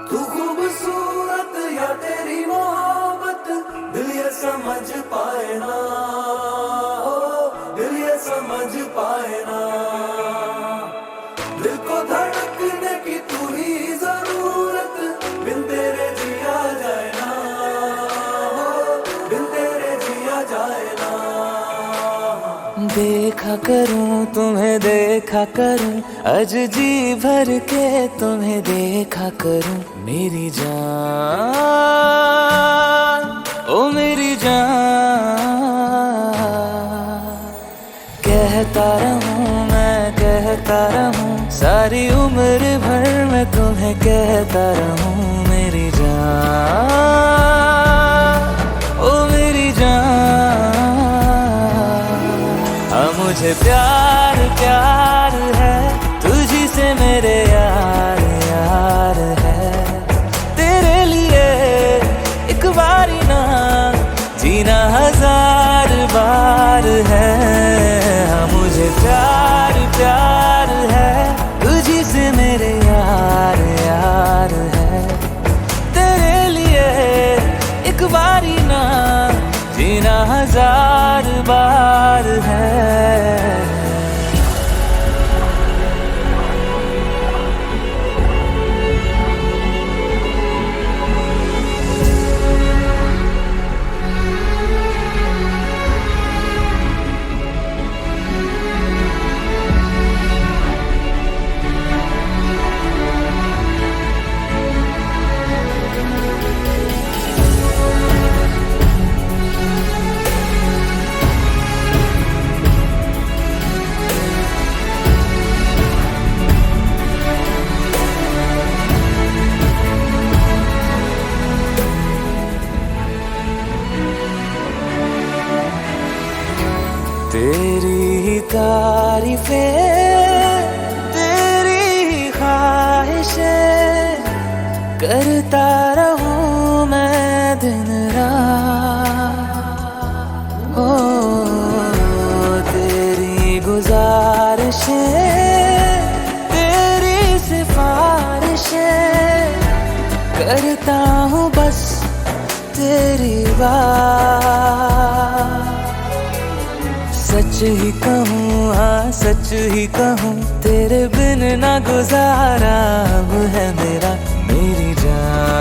तू खूबसूरत या तेरी मोहब्बत दिल ये समझ पाए ना, हो दिल ये समझ पाए ना। दिल को धड़कने की तू ही जरूरत, बिन तेरे जिया जाए ना, हो बिन तेरे जिया जाए ना। देखा करूं तुम्हें देखा करूं, आज जी भर के तुम्हें देखा करूं। मेरी जान ओ मेरी जान, कहता रहूं मैं कहता रहूं, सारी उम्र भर मैं तुम्हें कहता रहूं। मेरी जान ओ मेरी जान, मुझे प्यार प्यार है तुझी से मेरे यार यार है। तेरे लिए एक बारी ना जीना हजार बार है। मुझे प्यार प्यार है तुझी से मेरे यार यार है। तेरे लिए एक बारी ना जीना हजार बार है। तेरी ही तारीफें तेरी ही ख्वाहिशें करता रहूं मैं दिन रात। ओ तेरी गुजारिशें तेरी सिफारिशें करता हूँ बस तेरी बात। सच ही कहूँ हाँ सच ही कहूँ, तेरे बिन ना गुजारा अब है मेरा। मेरी जान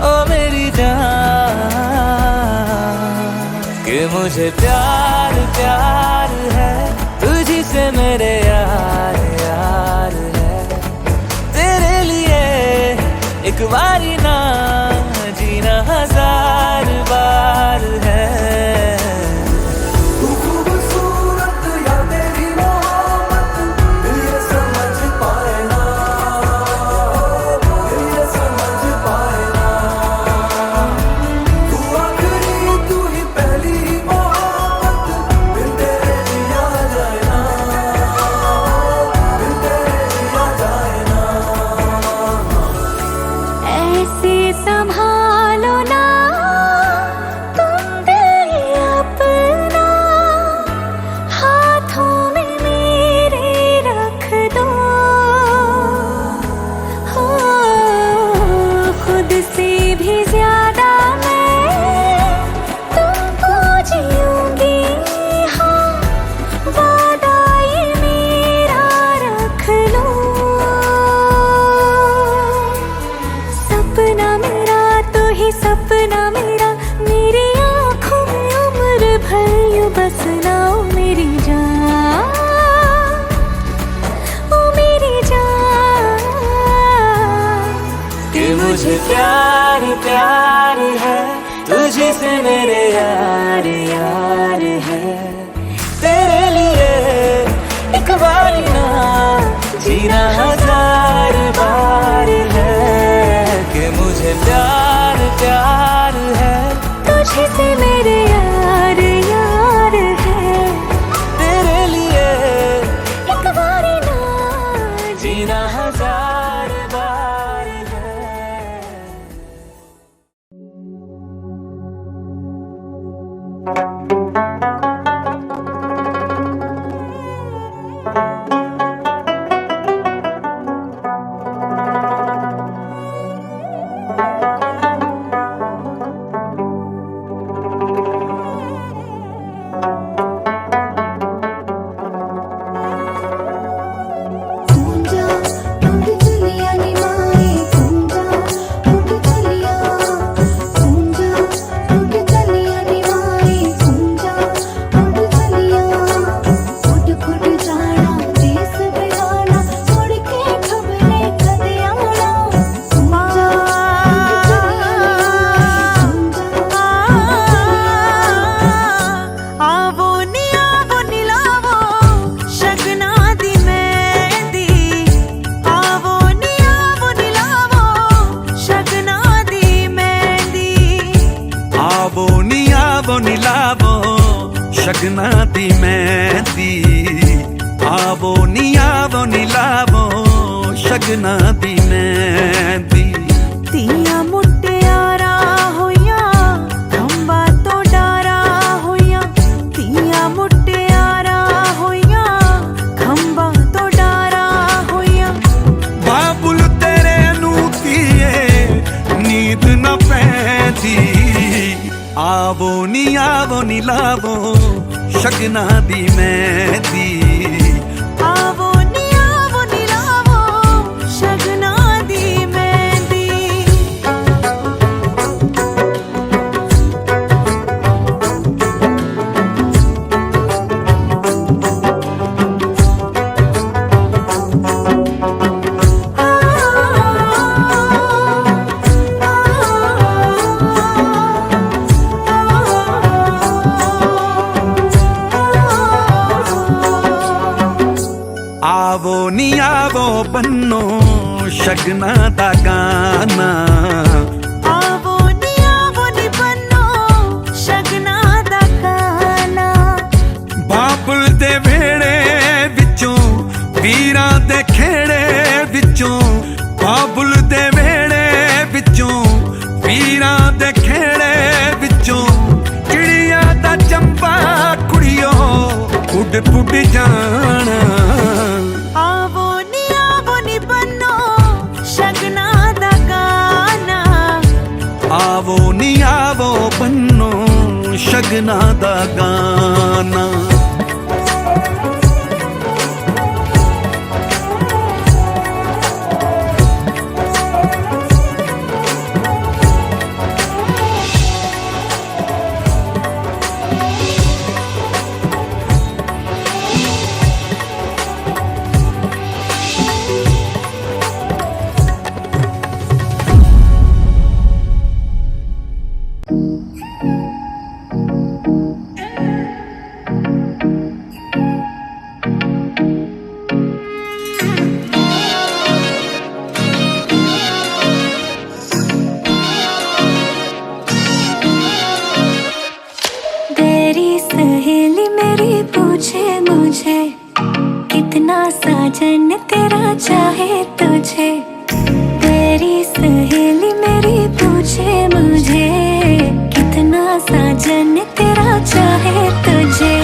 ओ मेरी जान, कि मुझे प्यार प्यार है तुझी से मेरे यार यार है। तेरे लिए एक बारी ना जीना हजार बार है। संभालो ना तुम दिल अपना, हाथों में मेरे रख दो। हो खुद से भी ज्यादा मैं तुमको जीऊंगी, हाँ वादा ये मेरा रख लो। सपना मेरा तो ही सपना मेरा, मेरी आँखों में उम्र भर यूं बसना। ओ मेरी जान ओ मेरी जान, कि मुझे प्यार प्यार है तुझी से मेरे यार यार है। तेरे लिए एक बारी ना जीना हजार बार है। कि मुझे प्यार प्यार है तुझे से मेरे यार यार है। तेरे लिए एक बारी ना जीना हजार बार है। शगना दी मेहंदी। ਧੀਆਂ ਮੁਟਿਆਰਾਂ ਹੋਈਆਂ ਖੰਭਾਂ ਤੋਂ ਡਾਰਾਂ ਹੋਈਆਂ ਧੀਆਂ ਮੁਟਿਆਰਾਂ ਹੋਈਆਂ ਖੰਭਾਂ ਤੋਂ ਡਾਰਾਂ ਹੋਈਆਂ ਬਾਬੁਲ ਤੇਰੇ ਨੂੰ ਧੀਏ ਨੀਂਦ ਨਾ ਪੈਂਦੀ। ਆਵੋ ਨੀ ਲਾਵੋ ਸ਼ਗਨਾ ਦੀ ਮਹਿੰਦੀ। ਆਵੋ ਨੀ ਲਾਵੋ ਸ਼ਗਨਾ ਦੀ ਮਹਿੰਦੀ। ਆਵੋ ਬੰਨੋ ਸ਼ਗਨਾ ਦਾ ਗਾਨਾ। ਆਵੋ ਨੀ ਬੰਨੋ ਸ਼ਗਨਾ ਦਾ ਗਾਨਾ। ਬਾਬੁਲ ਦੇ ਵਿਹੜੇ ਵਿੱਚੋਂ ਵੀਰਾਂ ਦੇ ਖੇੜੇ ਵਿੱਚੋਂ ਬਾਬੁਲ ਦੇ ਵਿਹੜੇ ਵਿੱਚੋਂ ਵੀਰਾਂ ਦੇ ਖੇੜੇ ਵਿੱਚੋਂ ਚਿੜੀਆਂ ਦਾ ਚੰਬਾ ਕੁੜੀਓ ਉੱਡ ਪੁੱਡ ਜਾਣਾ। ਆਵੋ ਨੀ ਬੰਨੋ ਸ਼ਗਨਾ ਦਾ ਗਾਨਾ। ਆਵੋ ਬੰਨੋ ਸ਼ਗਨਾ ਦਾ ਗਾਨਾ। सहेली मेरी पूछे मुझे कितना साजन तेरा चाहे तुझे। तेरी सहेली मेरी पूछे मुझे कितना साजन तेरा चाहे तुझे।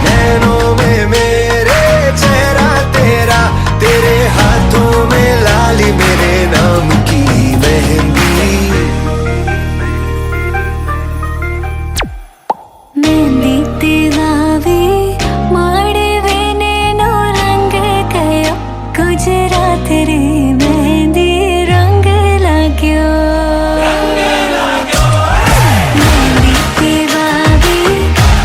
नैनों में मेरे चेहरा तेरा तेरे हाथों में लाली मेरे नाम की मेहंदी। मेहंदी तेरावी माड़वे नैनो रंग गयो गुजरात रे मेहंदी रंग लाग्यो। मेहंदी तेरावी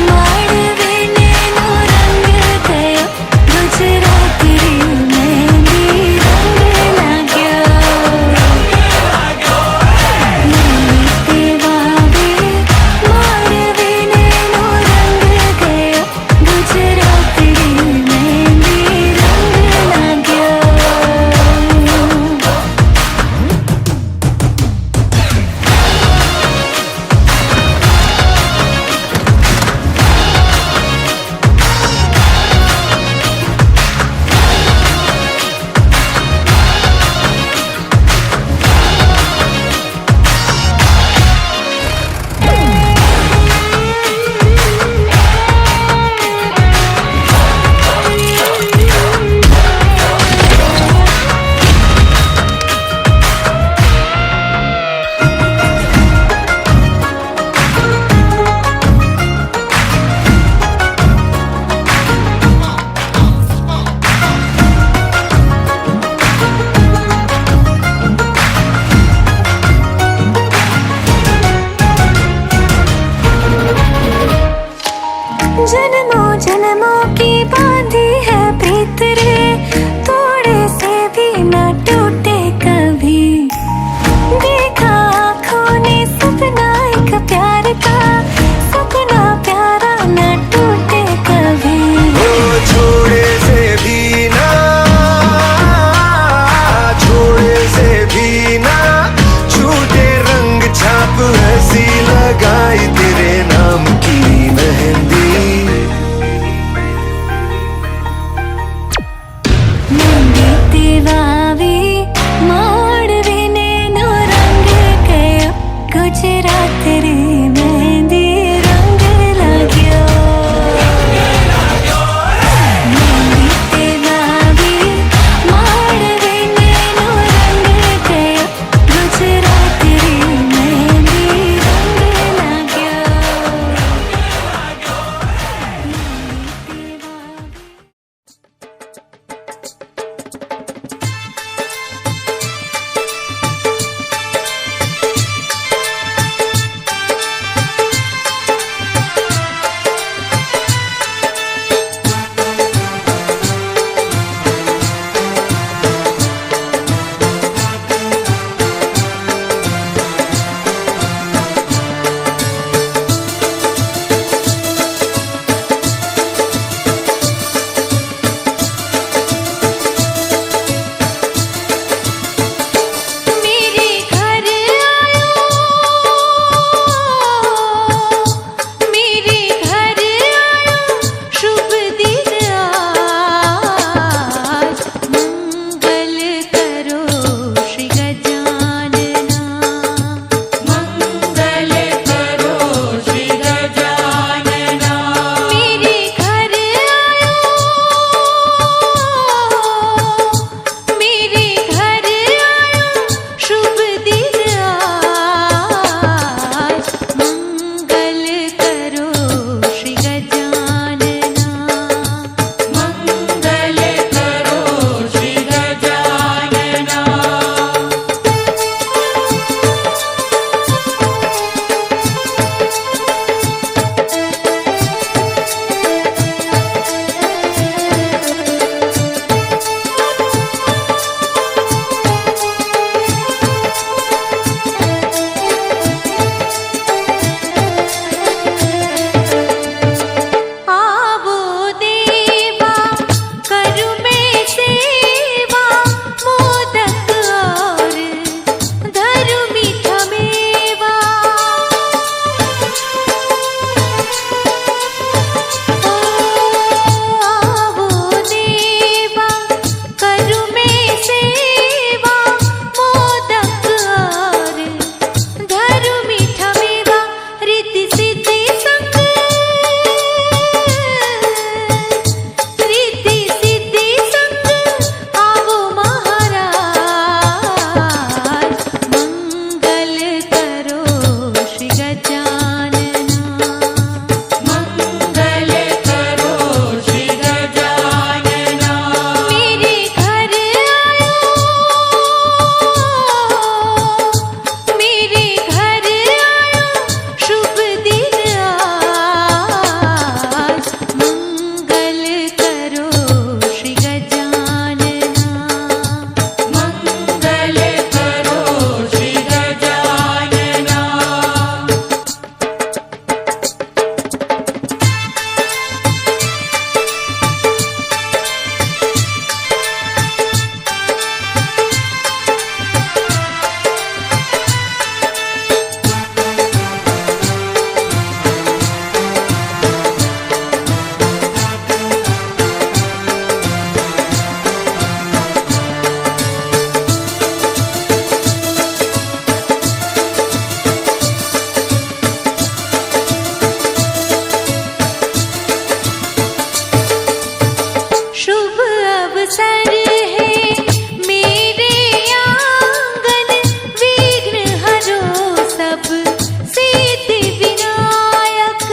माड़वे नैनो रंग गयो गुजरात रे मेहंदी रंग लाग्यो। मेहंदी तेरावी माड़वे नैनो रंग गयो गुजरात रे मेहंदी रंग लाग्यो। जन्मों जन्मों की बांधी है प्रीत रे थोड़े से भी न टूटे कभी। देखा आँखों ने सपना एक प्यार का सपना प्यारा न टूटे कभी। छोड़े से भी ना छूटे रंग छाप हंसी लगाई तेरे नाम की मेहंदी। अवसर है मेरे आंगन विघ्न हरो सब सिद्धि विनायक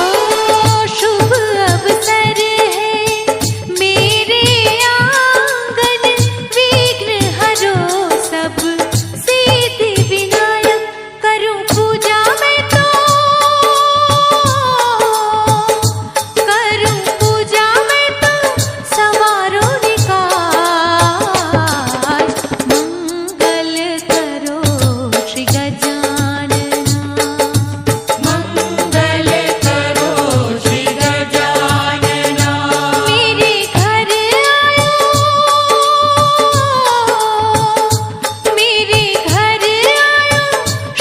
ओ शुभ अवसर है मेरे आंगन विघ्न हरो सब सिद्धि विनायक करूं पूजा मैं तो करूं पूजा मैं तो सवारो निकाय मंगल करो श्री गजानना मंगल करो श्री गजानना मेरे घर आयो मेरे घर आयो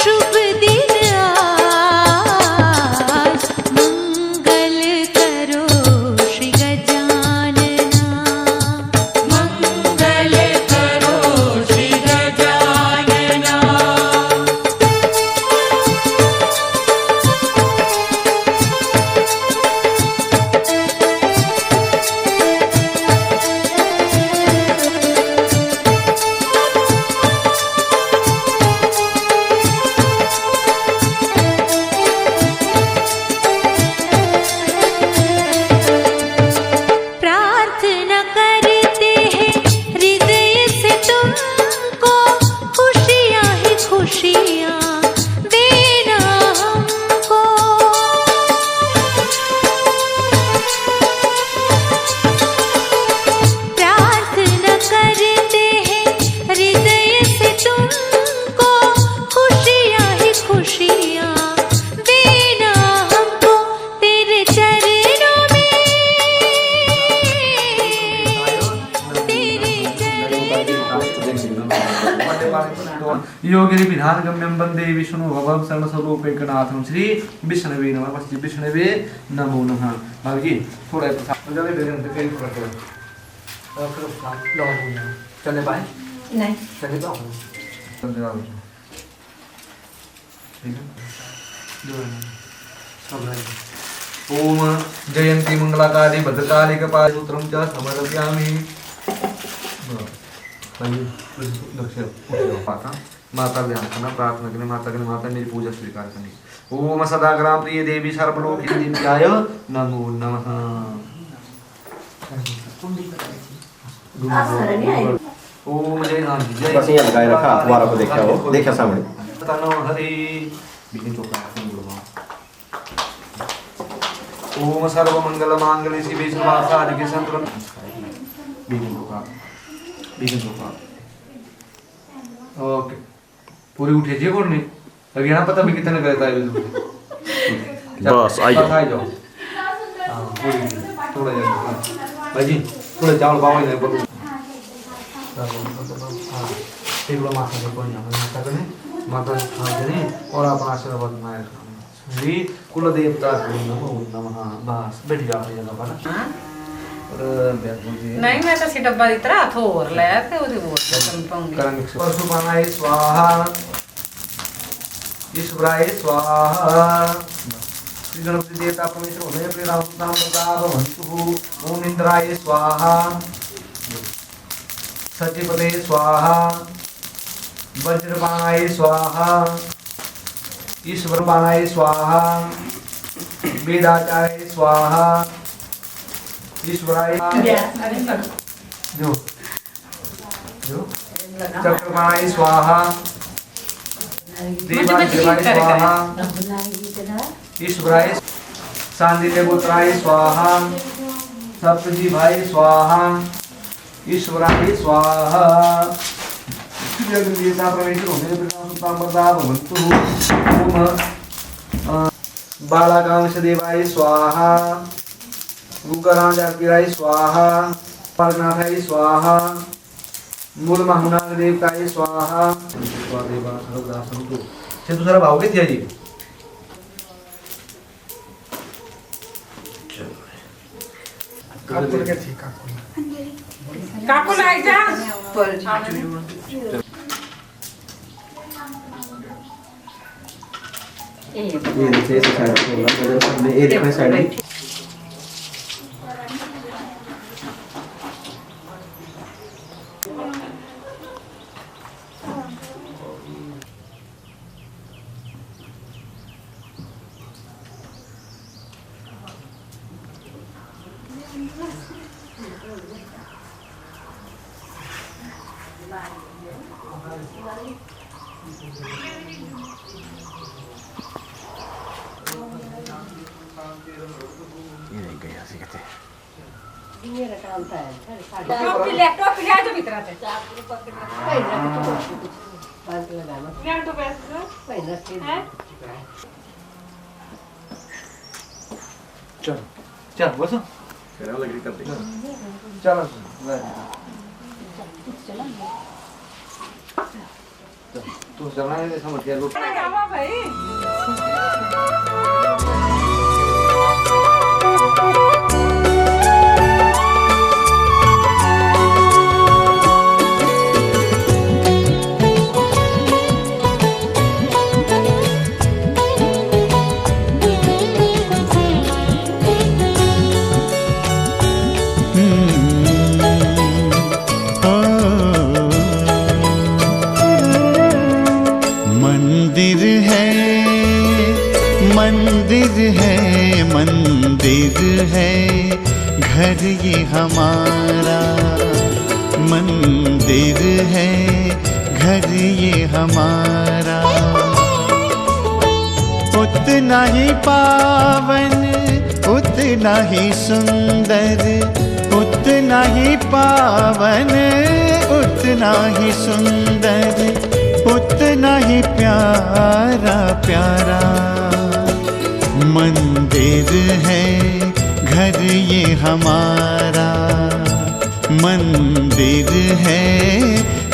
शुभ दिन आज मंगल करो श्री गजानना मंगल करो श्री गजानना प्रार्थना करते हैं हृदय से तुमको खुशियाँ ही खुशियाँ देना हमको प्रार्थना करते हैं हृदय से तुमको खुशियाँ ही खुशियाँ देना हमको तेरे चरणों में तेरे योगिनी विधान गम्यम वंदे विष्णु भगवं सर्व स्वरूपैकनाथं श्री विष्णवे नमः श्री विष्णवे नमो नमः। भाभी जी थोड़ा प्रसाद चले बेगन से कई फर्क है और फिर लॉग हो गया चले पाए नहीं चले तो चले आओ ठीक है जो है सब है ओम जयंती मंगलाकाली भद्रकाली कपाली सूत्रम च समर्पयामि दक्षिण पाता माता ध्यान करना प्रार्थना करनी माता करनी माता मेरी पूजा स्वीकार करनी ओम सदा ग्राम प्रिय देवी सर्वलोकिनी देव्याय नमो नमः ओम जय राम जी जय बस ये लगाए रखा अखबार को देखा वो देखा सामने तनो हरि बिगिन चोपड़ा ओम सर्व मंगल मांगल्ये शिवे सर्वासाधिके शरणं बिगिन चोपड़ा ओके पूरी उठे जी कोड नहीं अभी यहाँ पता भी कितने करता है बस आई जाओ। जाओ हाँ पूरी थोड़ा जल्दी भाई जी थोड़ा चावल पाओ इधर बोलो हाँ टेबल माथा को कोई ना माता करने माता खाने देने और अपना आशीर्वाद मायर श्री कुल देवता नमो नमः बस बैठ जाओ अपनी जगह पर नहीं मैं तो सी डब्बा दी तरह थोर ले ते ओदी वो पाऊंगी करेंगे परशुपानाय स्वाहा ईश्वराय स्वाहा श्री गणपति देवता परमेश्वर होने प्रिय राम नाम प्रताप भवन्तु ओम इंद्राय स्वाहा सचिपते स्वाहा वज्रपाणाय स्वाहा ईश्वरपाणाय स्वाहा वेदाचार्य स्वाहा ईश्वराय जो जो चक्रपाणाय स्वाहा देवाय स्वाहा ईश्वराय शांतिदेवोत्राय स्वाहा सप्तजीवाय स्वाहा ईश्वराय स्वाहा जगन्नाथ परमेश्वर होने प्रदान भवन्तु ओम बालाकांश देवाय स्वाहा गुगराजाय स्वाहा परनाथाय स्वाहा मूल महानाग देवताय स्वाहा स्वादेवा सर्वदासं तो से दूसरा भाव के थे जी काकुल के थी काकुल आई जा ये देखिए इस साइड से होगा सामने ये देखो साइड में टोपी ले जो भीतर आते चल चल बस चल तू चलना है समझ गया लोग मंदिर है घर ये हमारा मंदिर है घर ये हमारा उतना ही पावन उतना ही सुंदर उतना ही पावन उतना ही सुंदर उतना ही प्यारा प्यारा मंदिर है घर ये हमारा मंदिर है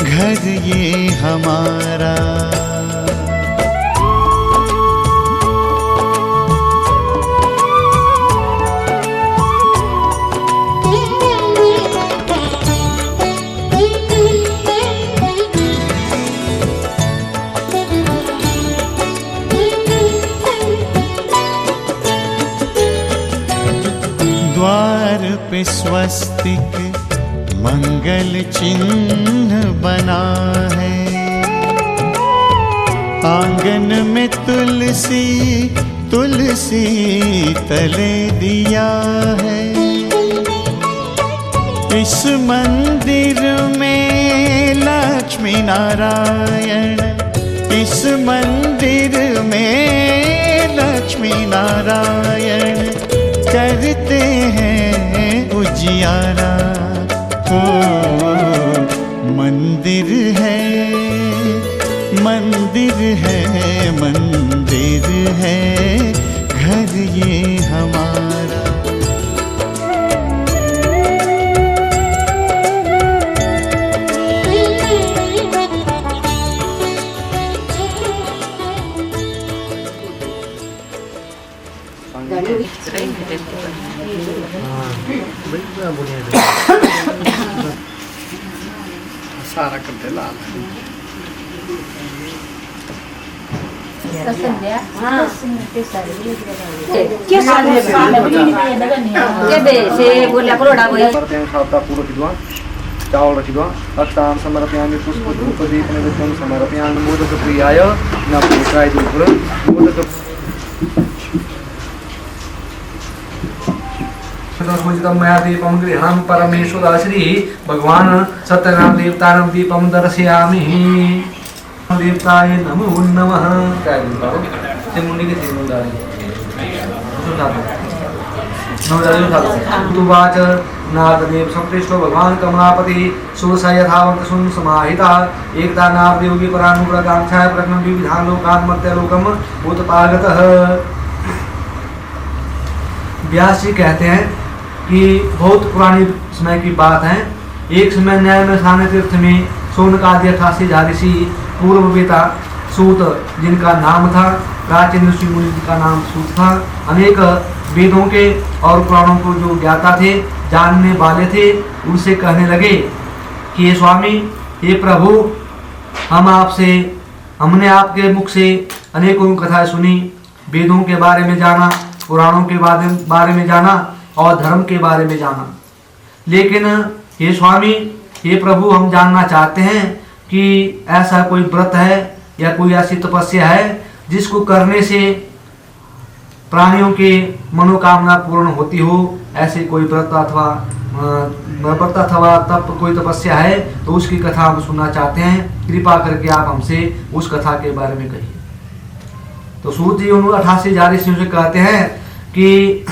घर ये हमारा द्वार पे स्वस्तिक मंगल चिन्ह बना है आंगन में तुलसी तुलसी तले दिया है इस मंदिर में लक्ष्मी नारायण इस मंदिर में लक्ष्मी नारायण करते हैं उजियारा हो मंदिर है मंदिर है मंदिर है घर ये हमारा सारा करते लाल चावल रखी अष्टाम समर्पयामि पुष्प धूप दीप नैवेद्यं समर्पयामि मोदक प्रियाय नमोकाय दूर मोदक मया दीपम गृहं परमेश्वर श्री भगवान सत्यनाम देवतारं दीपम दर्शयामि देवताय नमो नमः काय बोलता हो ते मुंडी के थे उवाच नारदेव संपृष्टो भगवान कमलापति सुरसा यथावंत सुन समाहिता एकदा नारदेव परानुग्रहकांक्षाय प्रज्ञं विविधान लोकान् मर्त्यलोकं भूतपागतः। व्यास जी कहते हैं कि बहुत पुरानी समय की बात है। एक समय न्याय में साने तीर्थ में सोनकादि अठासी झारिषि पूर्व बेटा सूत जिनका नाम था, प्राचीन ऋषि मुनि जिनका नाम सूत था, अनेक वेदों के और पुराणों को जो ज्ञाता थे, जानने वाले थे, उनसे कहने लगे कि ये स्वामी, ये प्रभु, हमने आपके मुख से अनेकों कथाएं सुनी, वेदों के बारे में जाना, पुराणों के बारे में जाना और धर्म के बारे में जाना। लेकिन हे स्वामी, हे प्रभु, हम जानना चाहते हैं कि ऐसा कोई व्रत है या कोई ऐसी तपस्या है जिसको करने से प्राणियों के मनोकामना पूर्ण होती हो। ऐसे कोई व्रत अथवा तप कोई तपस्या है तो उसकी कथा हम सुनना चाहते हैं। कृपा करके आप हमसे उस कथा के बारे में कहिए। तो सूत जी उन 88 हजार ऋषियों से कहते हैं कि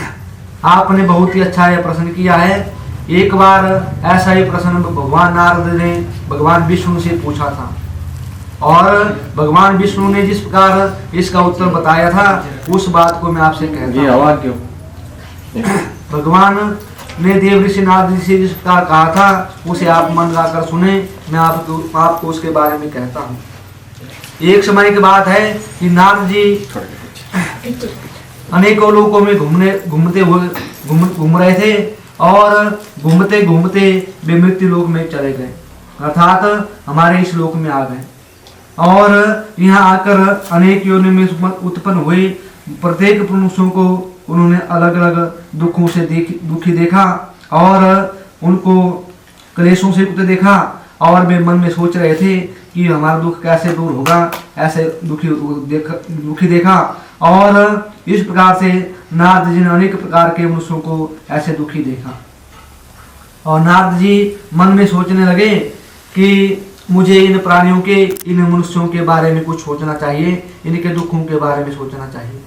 आपने बहुत ही अच्छा यह प्रश्न किया है। एक बार ऐसा ही प्रश्न भगवान नारद ने भगवान विष्णु से पूछा था और भगवान विष्णु ने जिस प्रकार इसका उत्तर बताया था उस बात को मैं आपसे कहता हूँ। भगवान ने देव ऋषि नारद जी से जिस प्रकार कहा था उसे आप मन लगाकर सुने। मैं आपको उसके बारे में कहता हूँ। एक समय की बात है कि नारद जी अनेकों लोकों में घूम रहे थे और घूमते घूमते वे मृत्यु लोक में चले गए, अर्थात हमारे इस लोक में आ गए। और यहाँ आकर अनेक योनि में उत्पन्न हुए प्रत्येक मनुष्यों को उन्होंने अलग अलग दुखों से दुखी देखा और उनको क्लेशों से युक्त देखा और वे मन में सोच रहे थे कि हमारा दुख कैसे दूर होगा। ऐसे दुखी देखा और इस प्रकार से नारद जी ने अनेक प्रकार के मनुष्यों को ऐसे दुखी देखा और नारद जी मन में सोचने लगे कि मुझे इन प्राणियों के, इन मनुष्यों के बारे में कुछ सोचना चाहिए, इनके दुखों के बारे में सोचना चाहिए।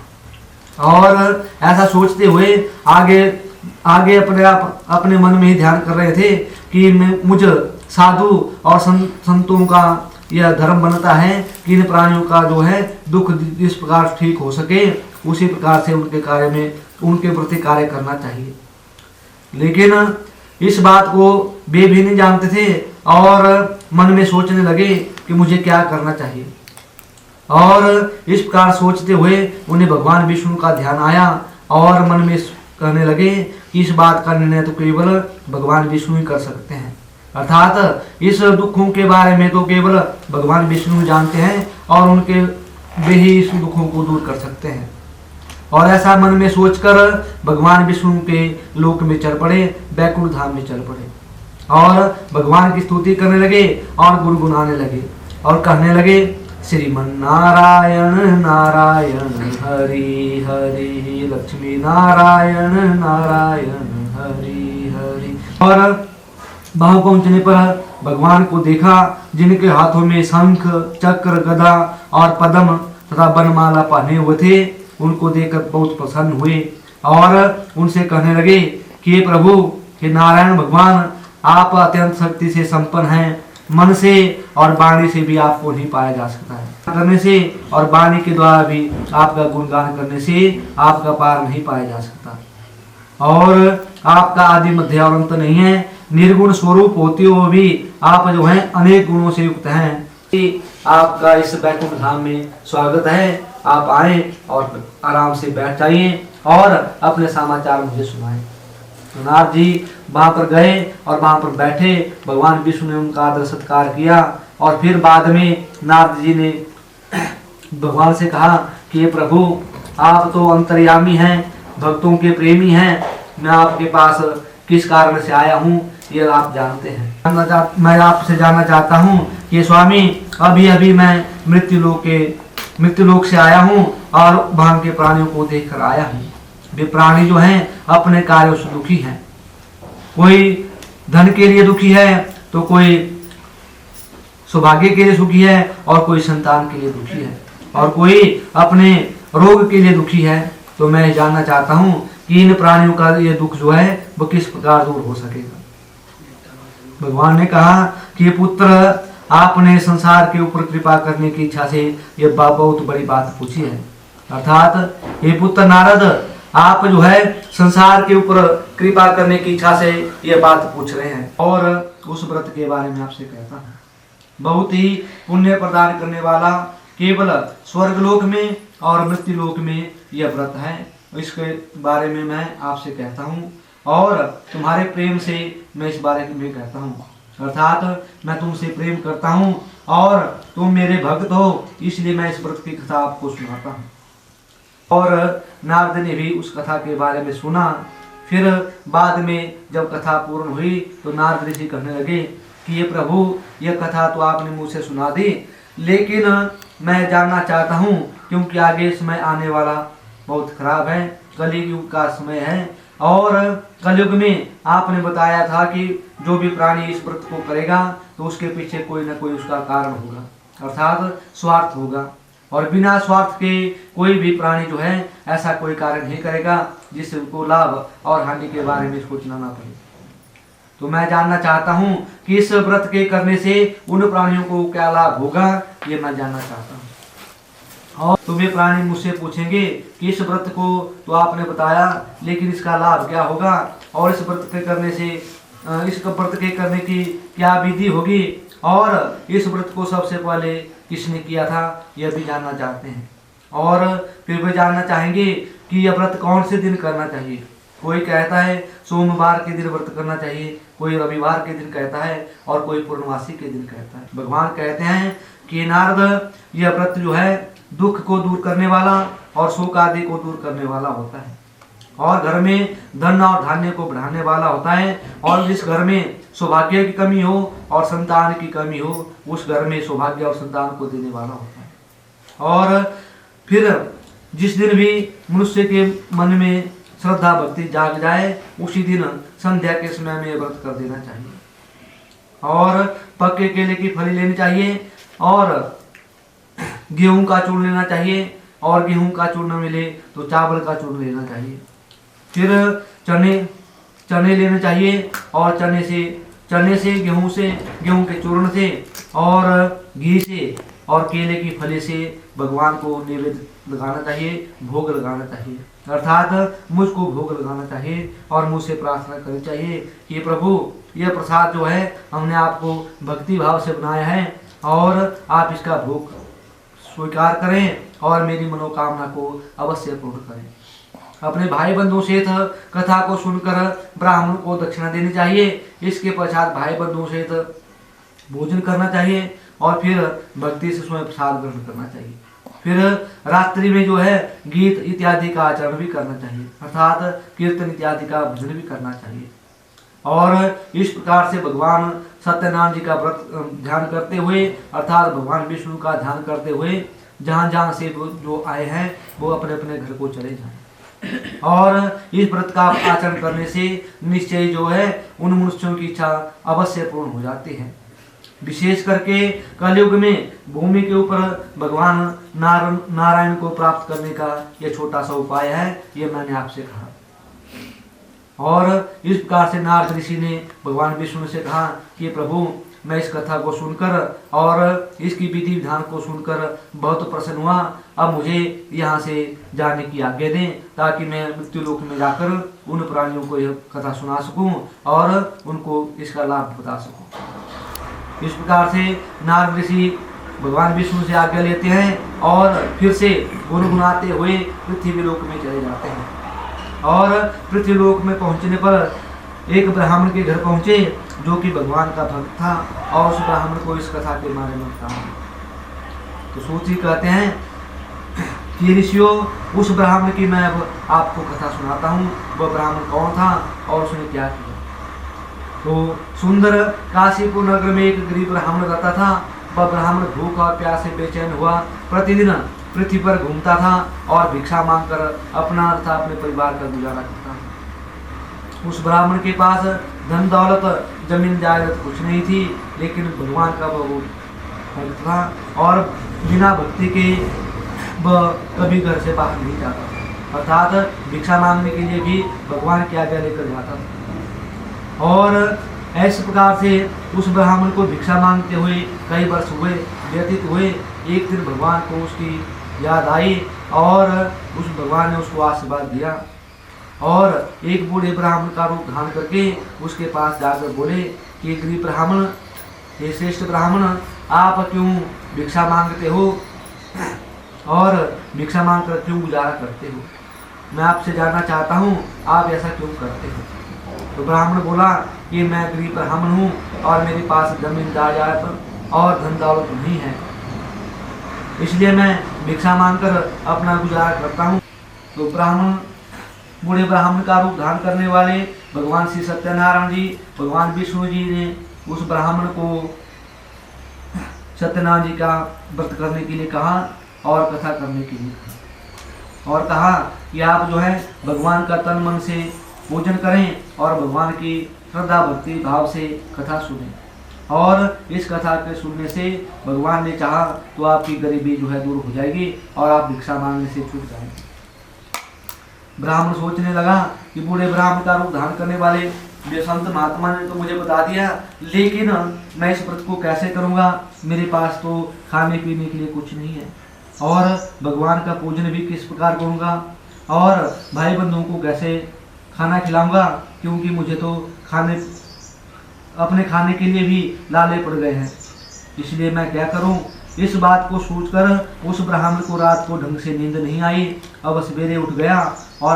और ऐसा सोचते हुए आगे अपने मन में ही ध्यान कर रहे थे कि मुझे साधु और संतों का यह धर्म बनता है कि इन प्राणियों का जो है दुख जिस प्रकार ठीक हो सके उसी प्रकार से उनके प्रति कार्य करना चाहिए। लेकिन इस बात को वे भी नहीं जानते थे और मन में सोचने लगे कि मुझे क्या करना चाहिए। और इस प्रकार सोचते हुए उन्हें भगवान विष्णु का ध्यान आया और मन में कहने लगे कि इस बात का निर्णय तो केवल भगवान विष्णु ही कर सकते हैं, अर्थात इस दुखों के बारे में तो केवल भगवान विष्णु जानते हैं और वे ही इस दुखों को दूर कर सकते हैं। और ऐसा मन में सोचकर भगवान विष्णु के लोक में चल पड़े, बैकुंठ धाम में चल पड़े और भगवान की स्तुति करने लगे और गुनगुनाने लगे और कहने लगे, श्रीमन नारायण नारायण हरि हरि, लक्ष्मी नारायण नारायण हरि हरि। और वहां पहुंचने पर भगवान को देखा जिनके हाथों में शंख, चक्र, गदा और पद्म तथा बनमाला पहने हुए थे। उनको देखकर बहुत प्रसन्न हुए और उनसे कहने लगे कि हे प्रभु, हे नारायण भगवान, आप अत्यंत शक्ति से संपन्न हैं। मन से और वाणी से भी आपको नहीं पाया जा सकता है। करने से और वाणी के द्वारा भी आपका गुणगान करने से आपका पार नहीं पाया जा सकता और आपका आदि मध्य और अंत नहीं है। निर्गुण स्वरूप होते हुए भी आप जो हैं अनेक गुणों से युक्त हैं। आपका इस बैकुंठ धाम में स्वागत है। आप आए और आराम से बैठ जाइए और अपने समाचार मुझे सुनाएं। तो नारद जी वहां पर गए और वहां पर बैठे। भगवान विष्णु ने उनका आदर सत्कार किया और फिर बाद में नारद जी ने भगवान से कहा कि हे प्रभु, आप तो अंतर्यामी हैं, भक्तों के प्रेमी हैं। मैं आपके पास किस कारण से आया हूँ ये आप जानते हैं। मैं आपसे जानना चाहता हूँ कि स्वामी, अभी अभी मैं मृत्यु लोक से आया हूँ और वहां के प्राणियों को देखकर आया हूँ। वे प्राणी जो हैं अपने कार्यों से दुखी हैं। कोई धन के लिए दुखी है तो कोई सौभाग्य के लिए सुखी है और कोई संतान के लिए दुखी है और कोई अपने रोग के लिए दुखी है। तो मैं जानना चाहता हूँ कि इन प्राणियों का ये दुख जो है वो किस प्रकार दूर हो सकेगा। भगवान ने कहा कि पुत्र, आपने संसार के ऊपर कृपा करने की इच्छा से ये बहुत बड़ी बात पूछी है, अर्थात हे पुत्र नारद, आप जो है संसार के ऊपर कृपा करने की इच्छा से ये बात पूछ रहे हैं। और उस व्रत के बारे में आपसे कहता हूँ, बहुत ही पुण्य प्रदान करने वाला केवल स्वर्गलोक में और मृत्यु लोक में यह व्रत है। इसके बारे में मैं आपसे कहता हूँ और तुम्हारे प्रेम से मैं इस बारे में कहता हूँ, अर्थात मैं तुमसे प्रेम करता हूँ और तुम मेरे भक्त हो, इसलिए मैं इस व्रत की कथा आपको सुनाता हूँ। और नारद ने भी उस कथा के बारे में सुना। फिर बाद में जब कथा पूर्ण हुई तो नारद ऋषि कहने लगे कि ये प्रभु, यह कथा तो आपने मुझसे सुना दी, लेकिन मैं जानना चाहता हूँ, क्योंकि आगे समय आने वाला बहुत खराब है, कलयुग का समय है, और कलयुग में आपने बताया था कि जो भी प्राणी इस व्रत को करेगा तो उसके पीछे कोई ना कोई उसका कारण होगा, अर्थात स्वार्थ होगा, और बिना स्वार्थ के कोई भी प्राणी जो है ऐसा कोई कार्य नहीं करेगा जिससे उनको लाभ और हानि के बारे में सोचना ना पड़े। तो मैं जानना चाहता हूँ कि इस व्रत के करने से उन प्राणियों को क्या लाभ होगा, ये मैं जानना चाहता हूँ। और तुम्हें प्राणी मुझसे पूछेंगे कि इस व्रत को तो आपने बताया, लेकिन इसका लाभ क्या होगा, और इस व्रत के करने से इस व्रत के करने की क्या विधि होगी, और इस व्रत को सबसे पहले किसने किया था, यह भी जानना चाहते हैं। और फिर वे जानना चाहेंगे कि यह व्रत कौन से दिन करना चाहिए। कोई कहता है सोमवार के दिन व्रत करना चाहिए, कोई रविवार के दिन कहता है, और कोई पूर्णमासी के दिन कहता है। भगवान कहते हैं कि नारद, यह व्रत जो है दुख को दूर करने वाला और शोक आदि को दूर करने वाला होता है, और घर में धन और धान्य को बढ़ाने वाला होता है, और जिस घर में सौभाग्य की कमी हो और संतान की कमी हो, उस घर में सौभाग्य और संतान को देने वाला होता है। और फिर जिस दिन भी मनुष्य के मन में श्रद्धा भक्ति जाग जाए, उसी दिन संध्या के समय में व्रत कर देना चाहिए, और पक्के केले की फली लेनी चाहिए, और गेहूं का चूर्ण लेना चाहिए, और गेहूं का चूर्ण न मिले तो चावल का चूर्ण लेना चाहिए। फिर चने लेने चाहिए, और चने से गेहूं के चूर्ण से और घी से और केले की फली से भगवान को नैवेद्य लगाना चाहिए, भोग लगाना चाहिए, अर्थात मुझको भोग लगाना चाहिए, और मुझसे प्रार्थना करनी चाहिए कि प्रभु, यह प्रसाद जो है हमने आपको भक्ति भाव से बनाया है, और आप इसका भोग स्वीकार करें और मेरी मनोकामना को अवश्य पूर्ण करें। अपने भाई बंधुओं सहित कथा को सुनकर ब्राह्मण को दक्षिणा देनी चाहिए। इसके पश्चात भाई बंधुओं सहित भोजन करना चाहिए, और फिर भक्ति से स्वयं प्रसाद ग्रहण करना चाहिए। फिर रात्रि में जो है गीत इत्यादि का आचरण भी करना चाहिए, अर्थात कीर्तन इत्यादि का भजन भी करना चाहिए। और इस प्रकार से भगवान सत्यनारायण जी का व्रत ध्यान करते हुए, अर्थात भगवान विष्णु का ध्यान करते हुए, जहाँ जहाँ से जो आए हैं वो अपने अपने घर को चले जाएं। और इस व्रत का आचरण करने से निश्चय जो है उन मनुष्यों की इच्छा अवश्य पूर्ण हो जाती है। विशेष करके कलयुग में भूमि के ऊपर भगवान नारायण को प्राप्त करने का यह छोटा सा उपाय है, ये मैंने आपसे कहा। और इस प्रकार से नारद ऋषि ने भगवान विष्णु से कहा कि प्रभु, मैं इस कथा को सुनकर और इसकी विधि विधान को सुनकर बहुत प्रसन्न हुआ। अब मुझे यहाँ से जाने की आज्ञा दें, ताकि मैं मृत्यु लोक में जाकर उन प्राणियों को यह कथा सुना सकूं और उनको इसका लाभ बता सकूं। इस प्रकार से नारद ऋषि भगवान विष्णु से आज्ञा लेते हैं और फिर से गुनगुनाते हुए पृथ्वी लोक में चले जाते हैं। और पृथ्वी लोक में पहुंचने पर एक ब्राह्मण के घर पहुंचे, जो कि भगवान का भक्त था, और उस ब्राह्मण को इस कथा के बारे में बताया। तो सूची कहते हैं कि ऋषियों, उस ब्राह्मण की मैं अब आपको कथा सुनाता हूँ। वह ब्राह्मण कौन था और उसने क्या किया। तो सुंदर काशीपुर नगर में एक गरीब ब्राह्मण रहता था। वह ब्राह्मण भूख और प्यास से बेचैन हुआ प्रतिदिन पृथ्वी पर घूमता था और भिक्षा मांगकर अपना तथा अपने परिवार का गुजारा करता था। उस ब्राह्मण के पास धन दौलत जमीन जायदाद कुछ नहीं थी, लेकिन भगवान का वह भक्त था और बिना भक्ति के वह कभी घर से बाहर नहीं जाता, अर्थात भिक्षा मांगने के लिए भी भगवान की आज्ञा लेकर जाता था। और ऐसे प्रकार से उस ब्राह्मण को भिक्षा मांगते हुए कई वर्ष व्यतीत हुए। एक दिन भगवान को उसकी याद आई और उस भगवान ने उसको आशीर्वाद दिया और एक बूढ़े ब्राह्मण का रूप धारण करके उसके पास जाकर बोले कि गरीब ब्राह्मण, ये श्रेष्ठ ब्राह्मण, आप क्यों भिक्षा मांगते हो और भिक्षा मांगकर क्यों गुजारा करते हो? मैं आपसे जानना चाहता हूँ, आप ऐसा क्यों करते हो? तो ब्राह्मण बोला कि मैं गरीब ब्राह्मण हूँ और मेरे पास जमीन जायदाद और धन दौलत नहीं है, इसलिए मैं भिक्षा मांगकर अपना गुजारा करता हूँ। तो बूढ़े ब्राह्मण का रूप धारण करने वाले भगवान श्री सत्यनारायण जी, भगवान विष्णु जी ने उस ब्राह्मण को सत्यनारायण जी का व्रत करने के लिए कहा और कथा करने के लिए कहा, और कहा कि आप जो है भगवान का तन मन से पूजन करें और भगवान की श्रद्धा भक्ति भाव से कथा सुनें, और इस कथा के सुनने से भगवान ने चाहा तो आपकी गरीबी जो है दूर हो जाएगी और आप भिक्षा मांगने से छूट जाएंगे। ब्राह्मण सोचने लगा कि बूढ़े ब्राह्मण का रूप धारण करने वाले संत महात्मा ने तो मुझे बता दिया, लेकिन मैं इस व्रत को कैसे करूंगा, मेरे पास तो खाने पीने के लिए कुछ नहीं है, और भगवान का पूजन भी किस प्रकार करूंगा, और भाई बंधुओं को कैसे खाना खिलाऊंगा, क्योंकि मुझे तो अपने खाने के लिए भी लाले पड़ गए हैं, इसलिए मैं क्या करूं। इस बात को सोचकर उस ब्राह्मण को रात को ढंग से नींद नहीं आई। अब सवेरे उठ गया और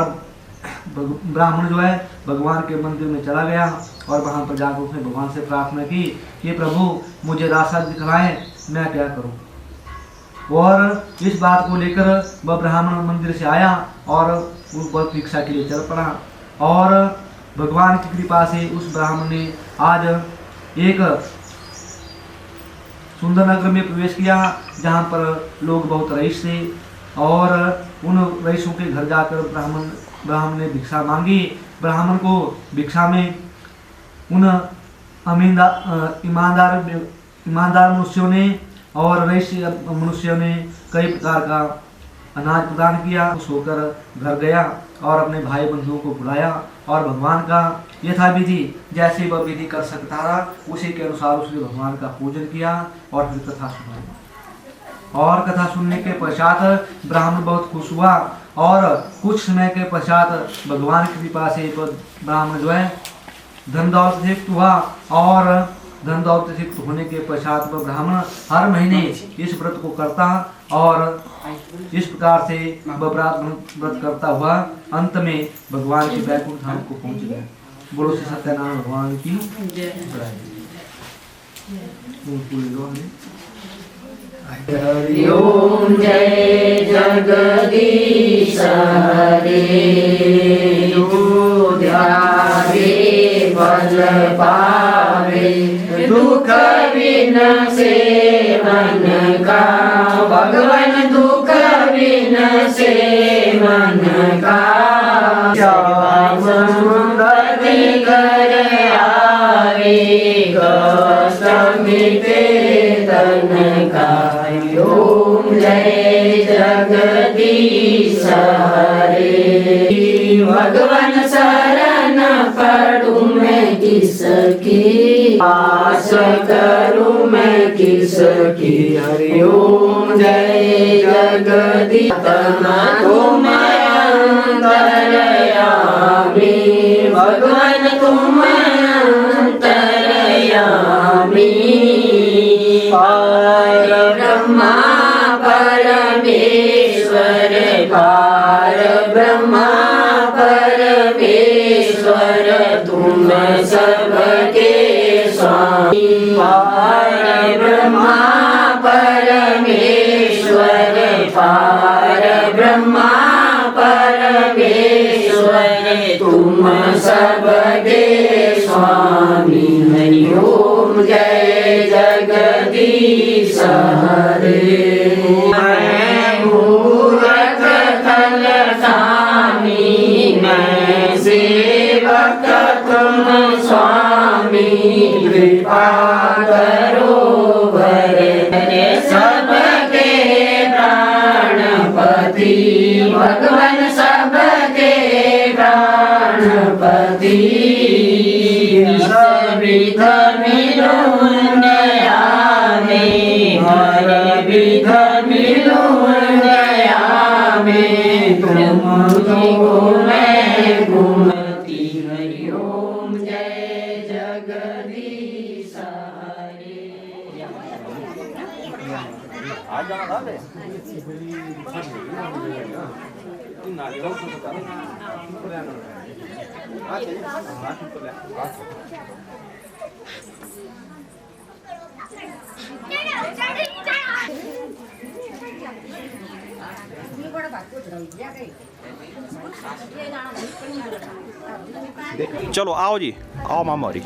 ब्राह्मण जो है भगवान के मंदिर में चला गया और वहां पर जाकर उसने भगवान से प्रार्थना की कि प्रभु मुझे रास्ता दिखलाएं, मैं क्या करूं। और इस बात को लेकर वह ब्राह्मण मंदिर से आया और उस भिक्षा के लिए चल पड़ा, और भगवान की कृपा से उस ब्राह्मण ने आज एक सुंदर नगर में प्रवेश किया जहाँ पर लोग बहुत रईस थे, और उन रईसों के घर जाकर ब्राह्मण ने भिक्षा मांगी। ब्राह्मण को भिक्षा में उन ईमानदार मनुष्यों ने और रईस मनुष्यों ने कई प्रकार का अनाज प्रदान किया। खुश होकर घर गया और अपने भाई बंधुओं को बुलाया और भगवान का यथाविधि जैसे वह विधि कर सकता था उसी के अनुसार उसने भगवान का पूजन किया और फिर कथा सुनाई। और कथा सुनने के पश्चात ब्राह्मण बहुत खुश हुआ, और कुछ समय के पश्चात भगवान की कृपा से ब्राह्मण जो है धन दौलत से युक्त हुआ, और धन दौलत से युक्त होने के पश्चात वह ब्राह्मण हर महीने इस व्रत को करता और इस प्रकार से वह व्रत करता हुआ अंत में भगवान के वैकुंठ धाम को पहुंच गया। बोलो श्री सत्यनारायण भगवान की हरि ओम जय जगदीश हरे, जो ध्यावे फल पावे, दुख विनाशे मन का, भगवान दुख विनाशे मन का, सुंदर कर आवे, कष्ट मिटे तन का। ओम जय जगदीश हरे, भगवान शरण पड़ूं मैं किसकी, आस करूं मैं किसकी। हरि ओम जय जगदीश तुम अंतर्यामी, भगवान तुम अंतर्यामी, पार ब्रह्मा परमेश्वर, पार ब्रह्मा परमेश्वर, तुम सबके स्वामी, पार ब्रह्मा परमेश्वर, पार ब्रह्मा परमेश्वर, तुम सबके स्वामी। हरि ओम जय जगदीश हरे, मैं मूरख थल स्वामी, मैं सेवक तुम स्वामी, कृपा करो भरे सबके प्राणपति, भगवान सबके प्राणपति, विध मिलून आवे, हर विध मिलून आवे, तुम मैं घूमती। हरि ओम जय जगदीश हरे। चलो आओ जी, आओ मामा जी।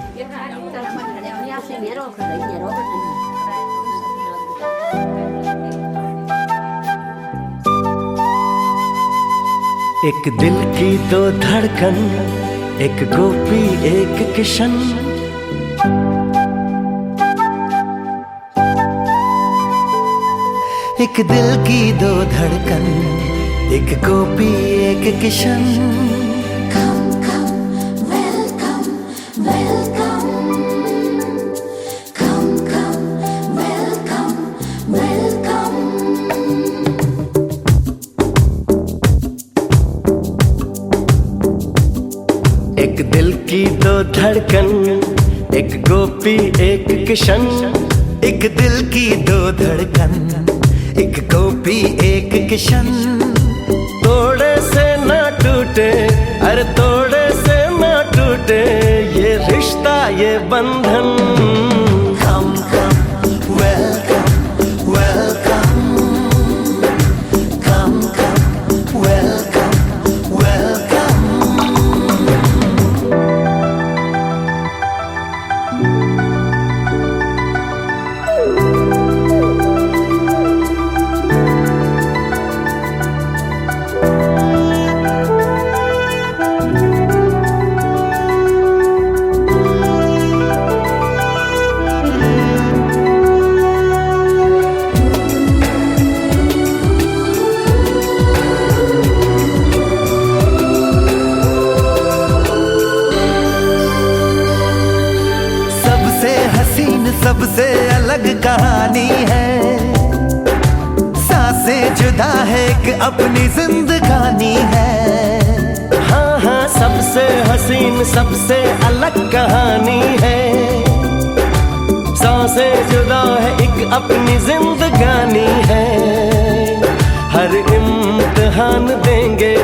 एक दिल की दो धड़कन, एक गोपी एक किशन, एक दिल की दो धड़कन, एक गोपी एक Kishan. Come, come, welcome, welcome. Come, come, welcome, welcome. एक दिल की दो धड़कन, एक गोपी एक किशन, एक दिल की दो धड़कन, एक गोपी एक किशन। तोड़े से ना टूटे, अरे तोड़े से ना टूटे ये रिश्ता ये बंधन। Come, come, welcome, welcome. Come, come, welcome, welcome. सबसे अलग कहानी है, सांसें जुदा है एक अपनी जिंदगानी है। हाँ हाँ सबसे हसीन सबसे अलग कहानी है, सांसें जुदा है एक अपनी जिंदगानी है। हर इम्तिहान देंगे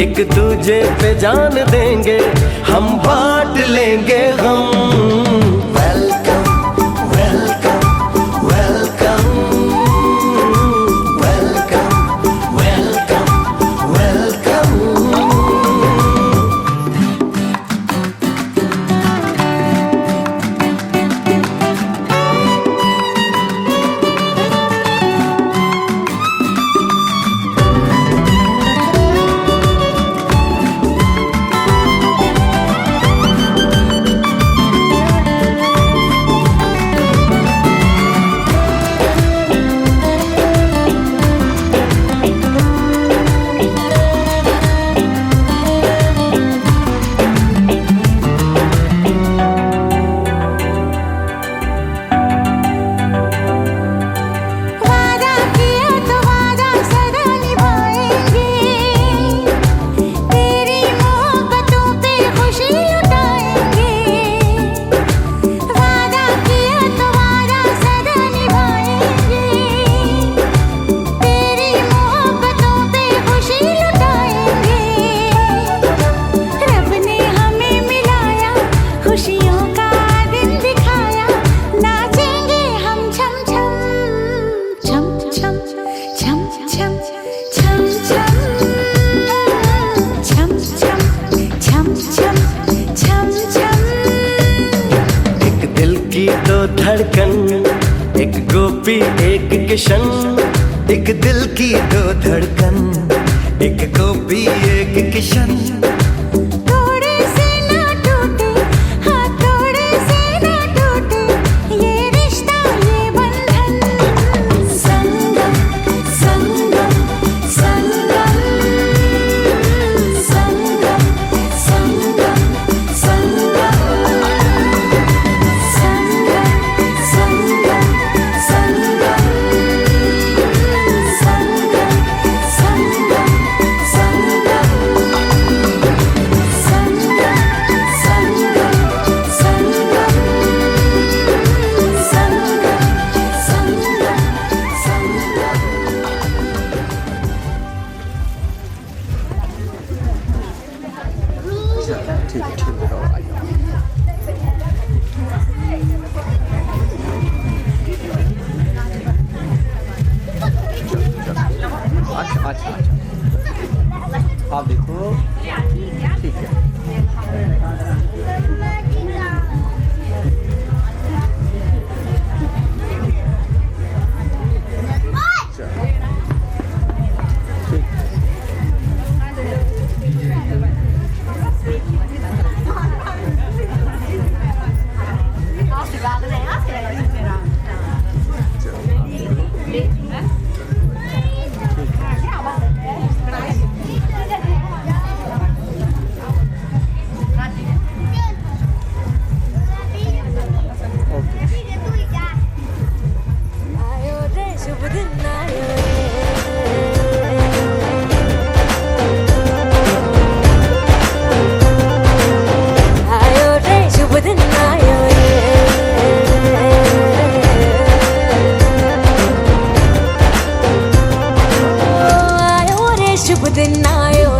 एक दूजे पे जान देंगे, हम बांट लेंगे गम। धड़कन एक गोपी एक किशन, एक दिल की दो धड़कन, एक गोपी एक किशन। थोड़े से ना टूटे, हाँ थोड़े से ना टूटे ये रिश्ता ये बंधन। संगम संगम संगम संगम संगम संगम ठीक है। आयो रे शुभ दिन आयो आयो रे शुभ दिन आयो आयो रे शुभ दिन आयो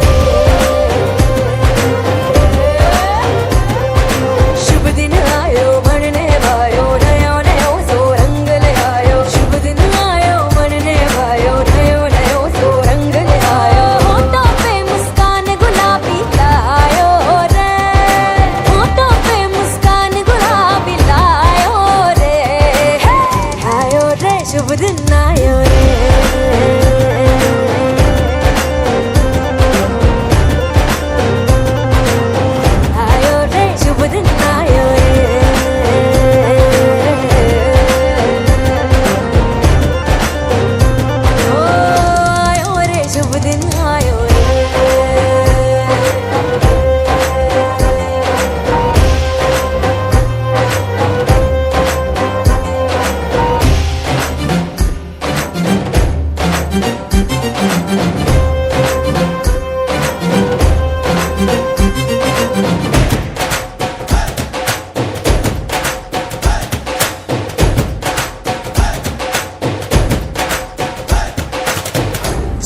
शुभ दिन आयो बनने भायो नयो नयो सो रंग ले आयो शुभ दिन आयो बनने भायो नयो नयो सो रंग ले आयो होठों पे मुस्कान गुलाबी लायो रे होठों पे मुस्कान गुलाबी लायो रे आयो रे शुभ दिन आयो रे आयो रे शुभ दिन आयो ओ आयो रे शुभ दिन आयो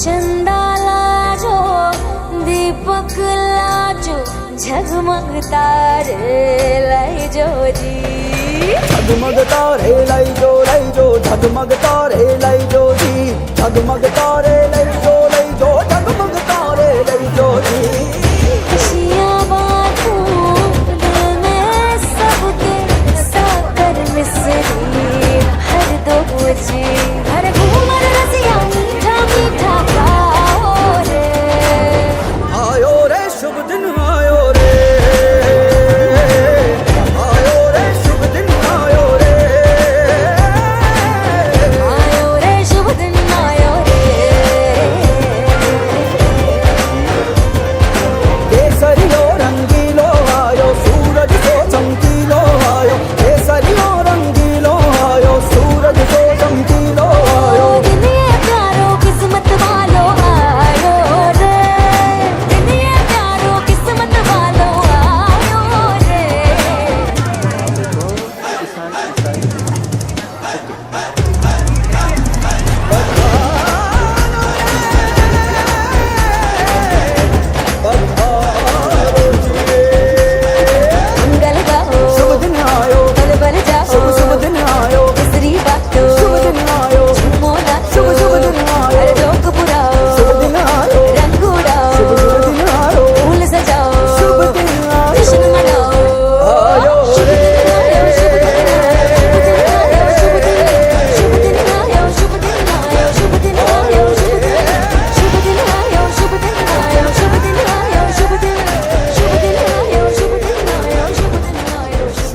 चंदा लाजो दीपक लाजो झगमग तारे लाई जो जी झगमग तारे लाई जो झगमग तारे लाई जो जी झगमग तारे लाई जो झगमग तारे लाई जो जी खुशियाँ बांटूं दिल में सबके साकर मिसरी हर दो जी हर घूमर रसिया मीठा मीठा गाओ रे आयो रे शुभ दिन आयो रे आयो रे शुभ दिन आयो रे आयो रे शुभ दिन आयो रे केसरियो रंगीलो आयो सूरज को चमकीलो आयो केसरियो रंगीलो आयो सूरज को चमकीलो आयो दिन ये प्यारो किस्मत वालो आयो रे दिन ये प्यारो किस्मत वालो आयो रे मंगल गाओ शुभ दिन आयो बल बल जाओ शुभ दिन आयो केसरी बाटो शुभ दिन आयो झूमो नाचो शुभ दिन आयो हर जोक पुराओ शुभ दिन आयो रंग उड़ाओ शुभ दिन आयो फूल सजाओ शुभ दिन आयो जश्न मनाओ आयो रे शुभ दिन आयो शुभ दिन आयो शुभ दिन आयो शुभ दिन आयो शुभ दिन शुभ दिन आयो शुभ दिन आयो शुभ दिन आयो शुभ दिन शुभ दिन आयो शुभ दिन आयो शुभ दिन आयो शुभ दिन आयो शुभ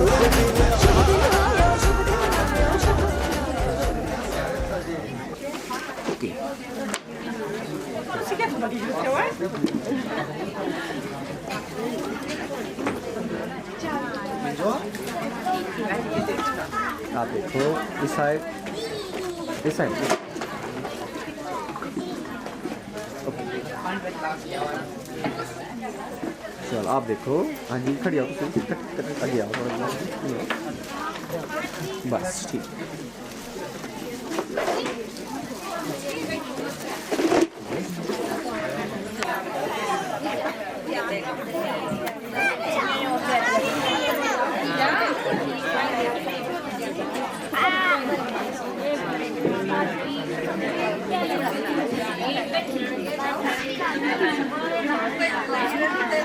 आप देखो इस साइड चलो आप देखो हाँ जी खड़ी आओ आगे आओ बस ठीक Thank you.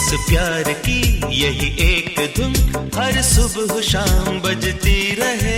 इस प्यार की यही एक धुन हर सुबह शाम बजती रहे।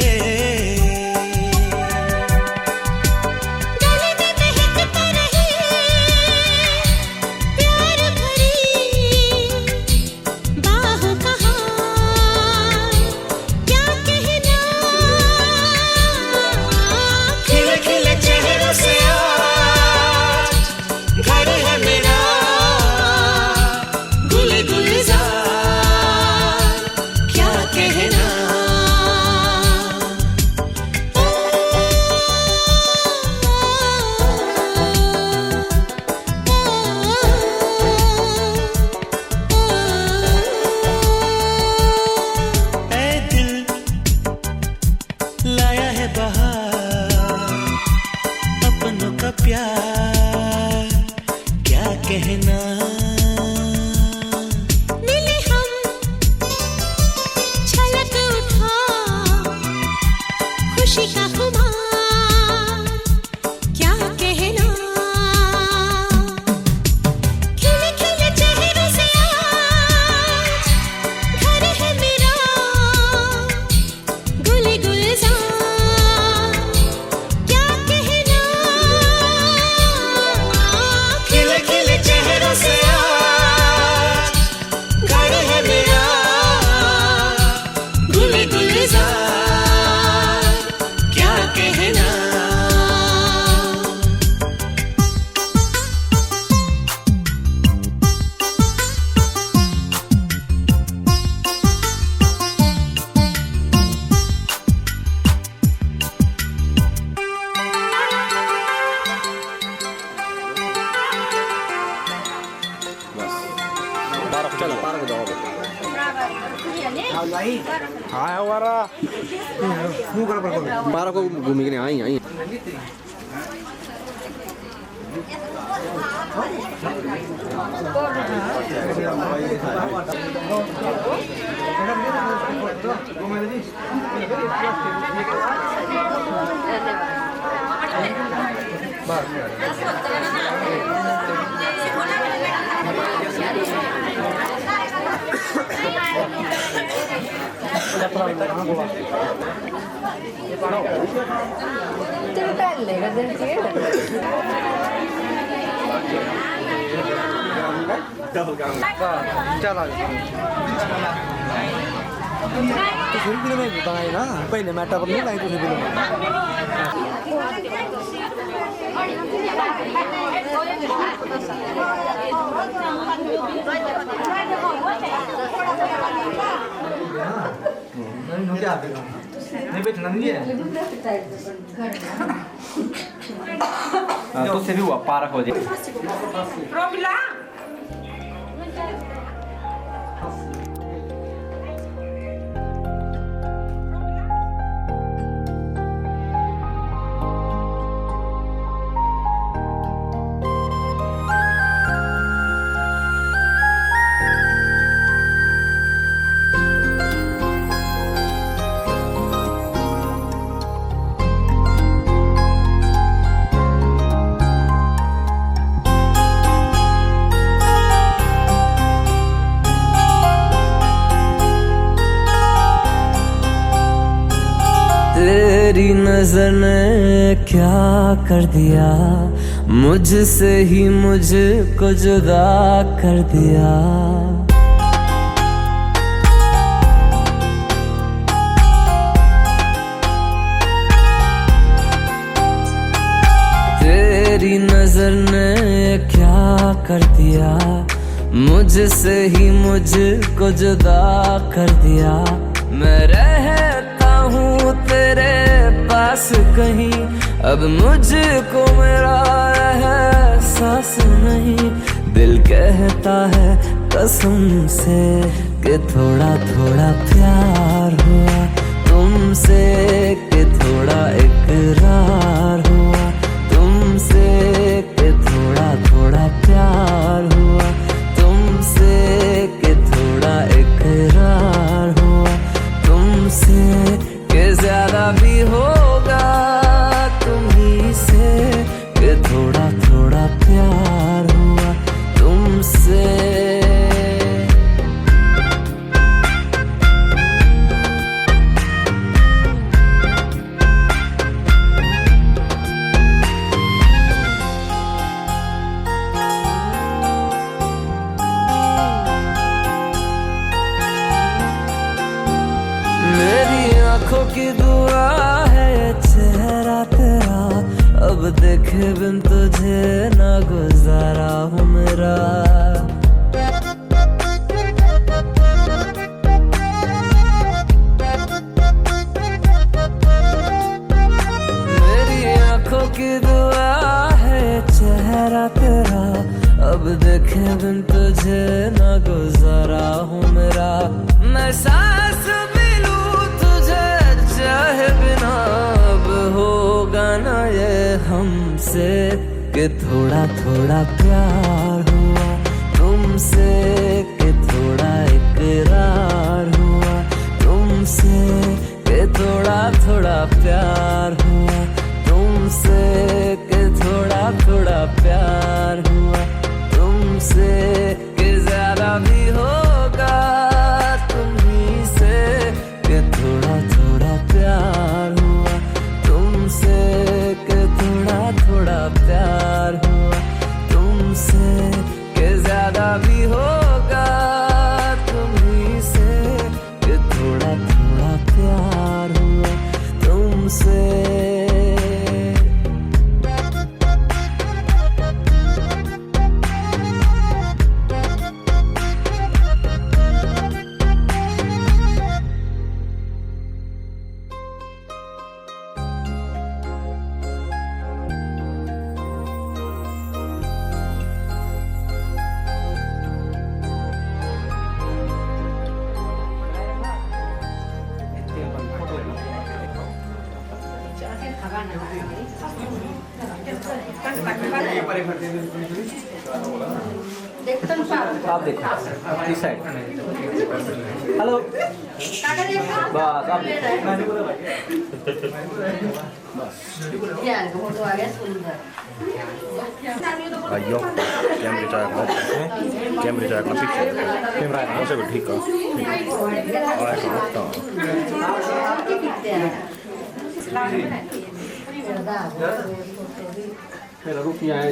बारह को घूमी के आई आई पहले मैं टप नहीं लाई नहीं बैठना नहीं है तो से भी हुआ पार्क हो जाए तेरी नजर ने क्या कर दिया, मुझसे ही मुझको जुदा कर दिया। तेरी नजर ने क्या कर दिया, मुझसे ही मुझको जुदा कर दिया। मैं रहता हूँ तेरे पास कहीं, अब मुझको मेरा एहसास नहीं। दिल कहता है कसम से कि थोड़ा थोड़ा प्यार हुआ तुमसे, कि थोड़ा इकरार हुआ तुमसे, कि थोड़ा थोड़ा प्यार हुआ तुमसे, कि थोड़ा इकरार हुआ तुमसे, कि ज्यादा भी होगा तुम्ही से, कि थोड़ा थोड़ा प्यार हुआ तुमसे। देखे बिन तुझे ना गुजारा हूँ मेरा। मेरी आंखों की दुआ है चेहरा तेरा, अब देखे बिन तुझे ना गुजारा हूँ मेरा। मैं सांस भी लूं तुझे चाहे बिना, अब होगा ना ये हमसे कि थोड़ा थोड़ा प्यार हुआ तुमसे, कि थोड़ा इकरार हुआ तुमसे, कि थोड़ा थोड़ा प्यार हुआ तुमसे, कि थोड़ा थोड़ा प्यार हुआ तुमसे, कि ज्यादा भी होगा तुम्ही से, कि थोड़ा थोड़ा प्यार हुआ तुमसे, कि थोड़ा थोड़ा प्यार हुआ तुमसे, कि ज्यादा भी होगा तुम्ही से, कि थोड़ा थोड़ा प्यार हुआ तुमसे। आप देखो इस साइड। हेलो बस आप Ayo, कैमरे जाएगा पिक्चर कैमरा है से ठीक का मेरा रूप यहाँ है।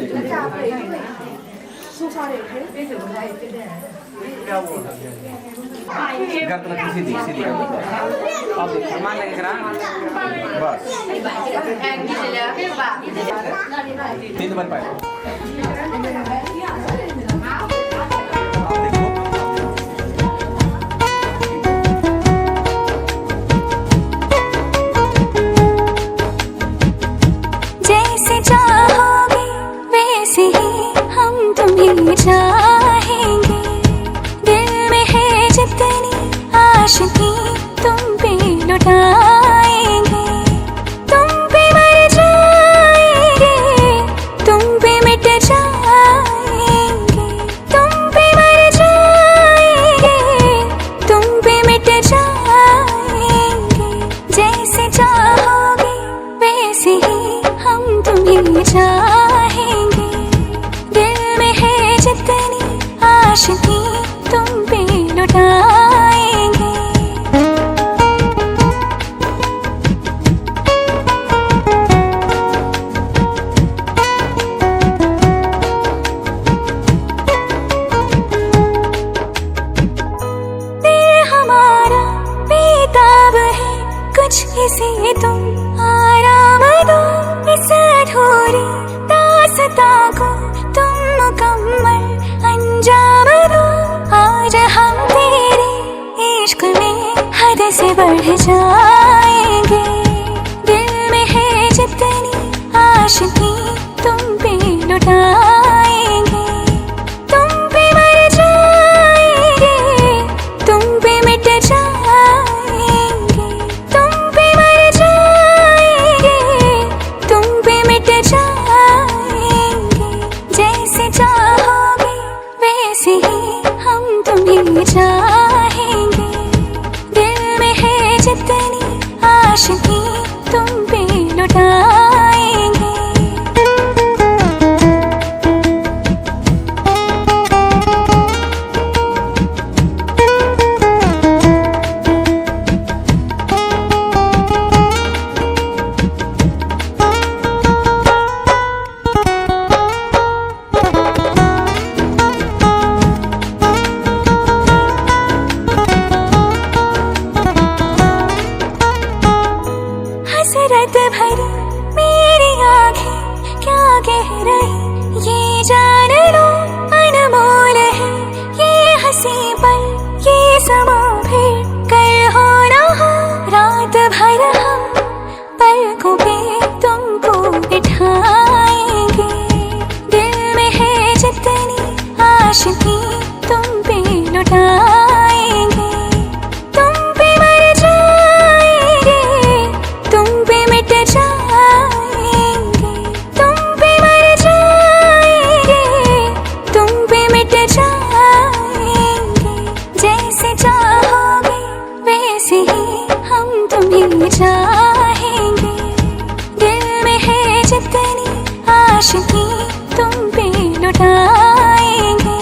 गर्दन सीधी सीधी आप देखो मान लगे बस 3 बार पाए। जैसे चाहोगे वैसे ही हम तुम्हें चाहेंगे, दिल में है जितनी आशिकी तुम पे लुटाएंगे, तुम पे मर जाएंगे, तुम पे मिट जाएंगे, तुम पे मर जाएंगे, तुम पे मिट जाएंगे। जैसे चाहोगे वैसे ही हम तुम्हें चाहेंगे, दिल में है जितनी आशिकी तुम पे लुटाएंगे। दिल हमारा बेताब है, कुछ इसे तुम आराम दो, इस अधूरी दास्तां को तुम मुकम्मल अंजाम दो। आज हम तेरे इश्क में हद से बढ़ जाएंगे, दिल में है जितनी आशिकी तुम पे लुटाएंगे, तुम पे मर जाएंगे, तुम पे मिट जाएंगे, तुम पे मर जाएंगे, तुम पे मिट जाएंगे। जैसे चाहोगे वैसे ही हम तुम्हें चाहेंगे, दिल में है जितनी आशिकी तुम पे लुटाएंगे। हसरत भरी मेरी आंखें क्या कह रही ये जान लो, अनमोल है ये हंसी पल, ये समा फिर कर हो ना हो। रात भर हम पलकों पे तुमको बिठाएंगे, दिल में है जितनी आशिकी तुम पे लुटाएंगे। तुम पे मर जाएंगे, तुम पे मिट जाएंगे, तुम पे मर जाएंगे, तुम पे मिट जाएंगे। जैसे चाहोगे वैसे ही हम तुम्हें चाहेंगे, दिल में है जितनी आशिकी तुम पे लुटाएंगे।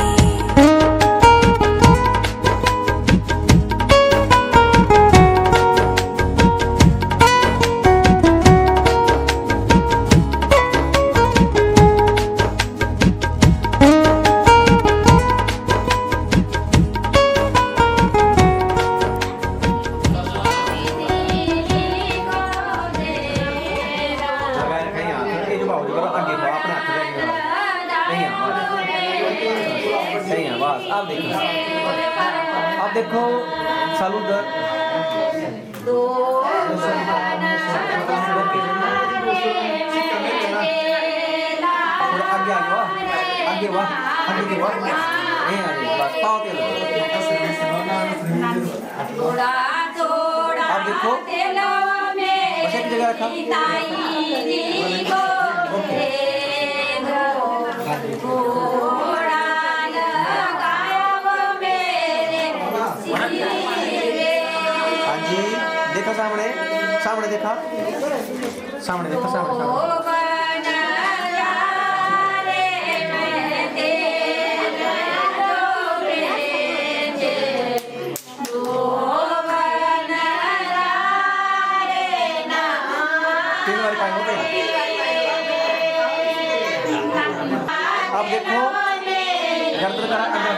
अब देखो सालू दर आगे आगे वाह आगे वाह बस पाओ तेल। अब देखो बस एक जगह रखा। हाँ जी देखा सामने, सामने देखा, सामने देखा, सामने सामने। अब देखो गर्दन करा अंदर,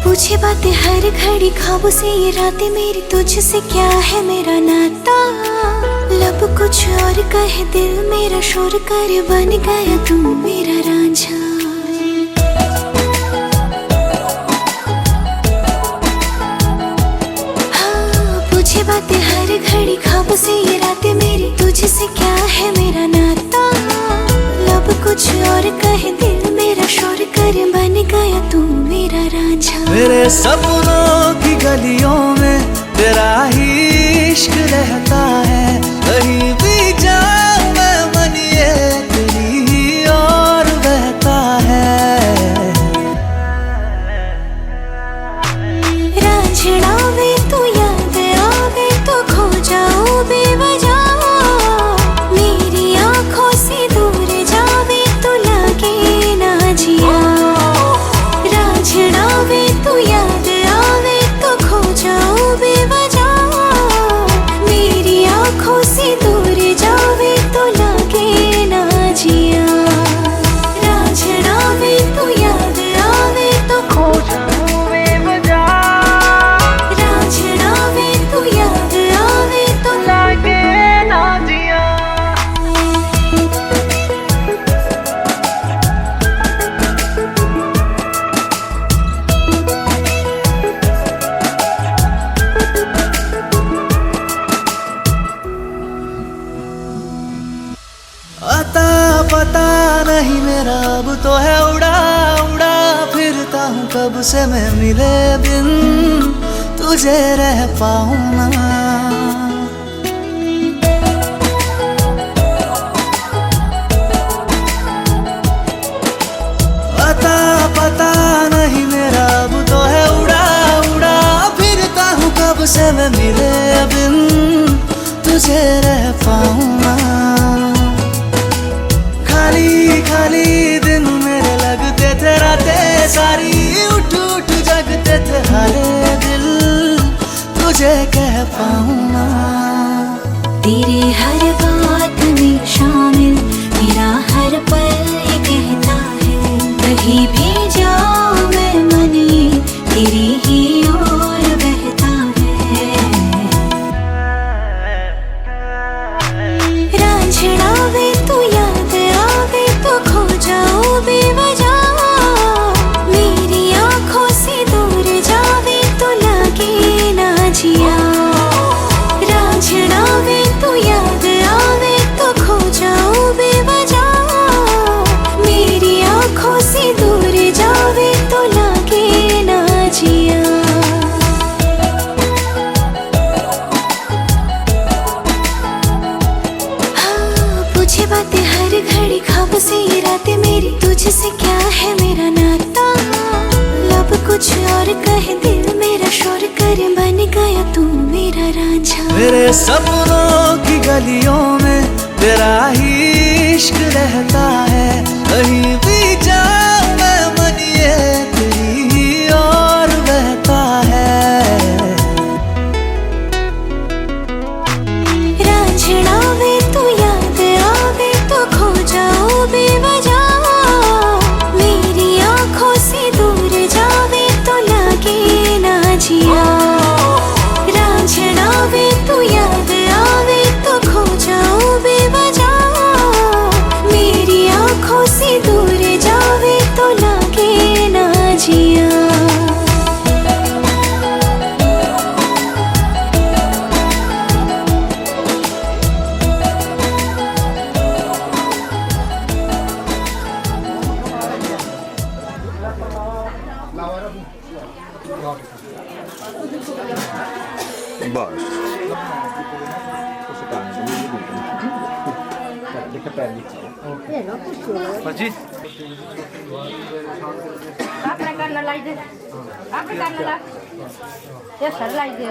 पूछे बातें हर घड़ी ख्वाबों से, ये रातें मेरी तुझसे, क्या है मेरा नाता। लब कुछ और कहे दिल मेरा शोर कर, बन गया तू मेरा रांझा। हाँ पूछे बातें हर घड़ी ख्वाबों से, ये रातें मेरी तुझसे, क्या है मेरा नाता। लब कुछ और कहे दिल मेरा शोर कर, बन गया तू मेरा रांझा। मेरे सपनों की गलियों में तेरा ही इश्क रहता है, कहीं भी जाऊं मैं मन ये तेरी ही और बहता है। रांझना वे तू याद आवे तो खो जाऊं बेवजह, मेरी आंखों से दूर जावे तो लगे ना जिया। रांझना वे तू याद आवे तो खो जाऊं बेवजह, मेरी पता नहीं मेरा अब तो है उड़ा उड़ा फिरता हूँ कब से मैं मिले बिन तुझे रह पाऊँ ना। पता नहीं मेरा अब तो है उड़ा उड़ा फिरता हूँ कब से मैं मिले बिन तुझे रह पाऊँ ना। खाली खाली दिन मेरे लगते थे रातें सारी उठ उठ जगते थे हारे दिल तुझे कह पाऊँ ना। तेरी हर बात में शामिल मेरा हर पल ये कहता है कहीं भी जाऊं मैं मन ये तेरी ही ओर बहता है। रांझना वे तू याद आवे तो खो जाऊं बेवजह मेरी आंखों से दूर जावे तो लगे ना जिया। रांझना वे तू याद आवे तो खो जाऊं बेवजह मेरी आंखों से दूर जावे तो लगे ना जिया। हाँ पूछे बातें हर घड़ी ख्वाब से ये रातें मेरी तुझसे क्या है मेरा नाता। लब कुछ और कहे दिल मेरा शोर करे बन गया तू मेरा रांझा। मेरे सपनों की गलियों में तेरा ही इश्क रहता है कहीं भी जाऊं मैं मन ये तेरी ही ओर बहता है। रांझना वे तू याद आवे तो खो जाऊं बेवजह मेरी आंखों से दूर जावे तो लगे ना जिया। रांझना वे तू याद आवे तो खो जाऊं बेवजह मेरी आंखों से दूर जावे तो लगे ना जिया। बस Pode? Apa karena lagi? Apa karena lah? Ya salah lagi.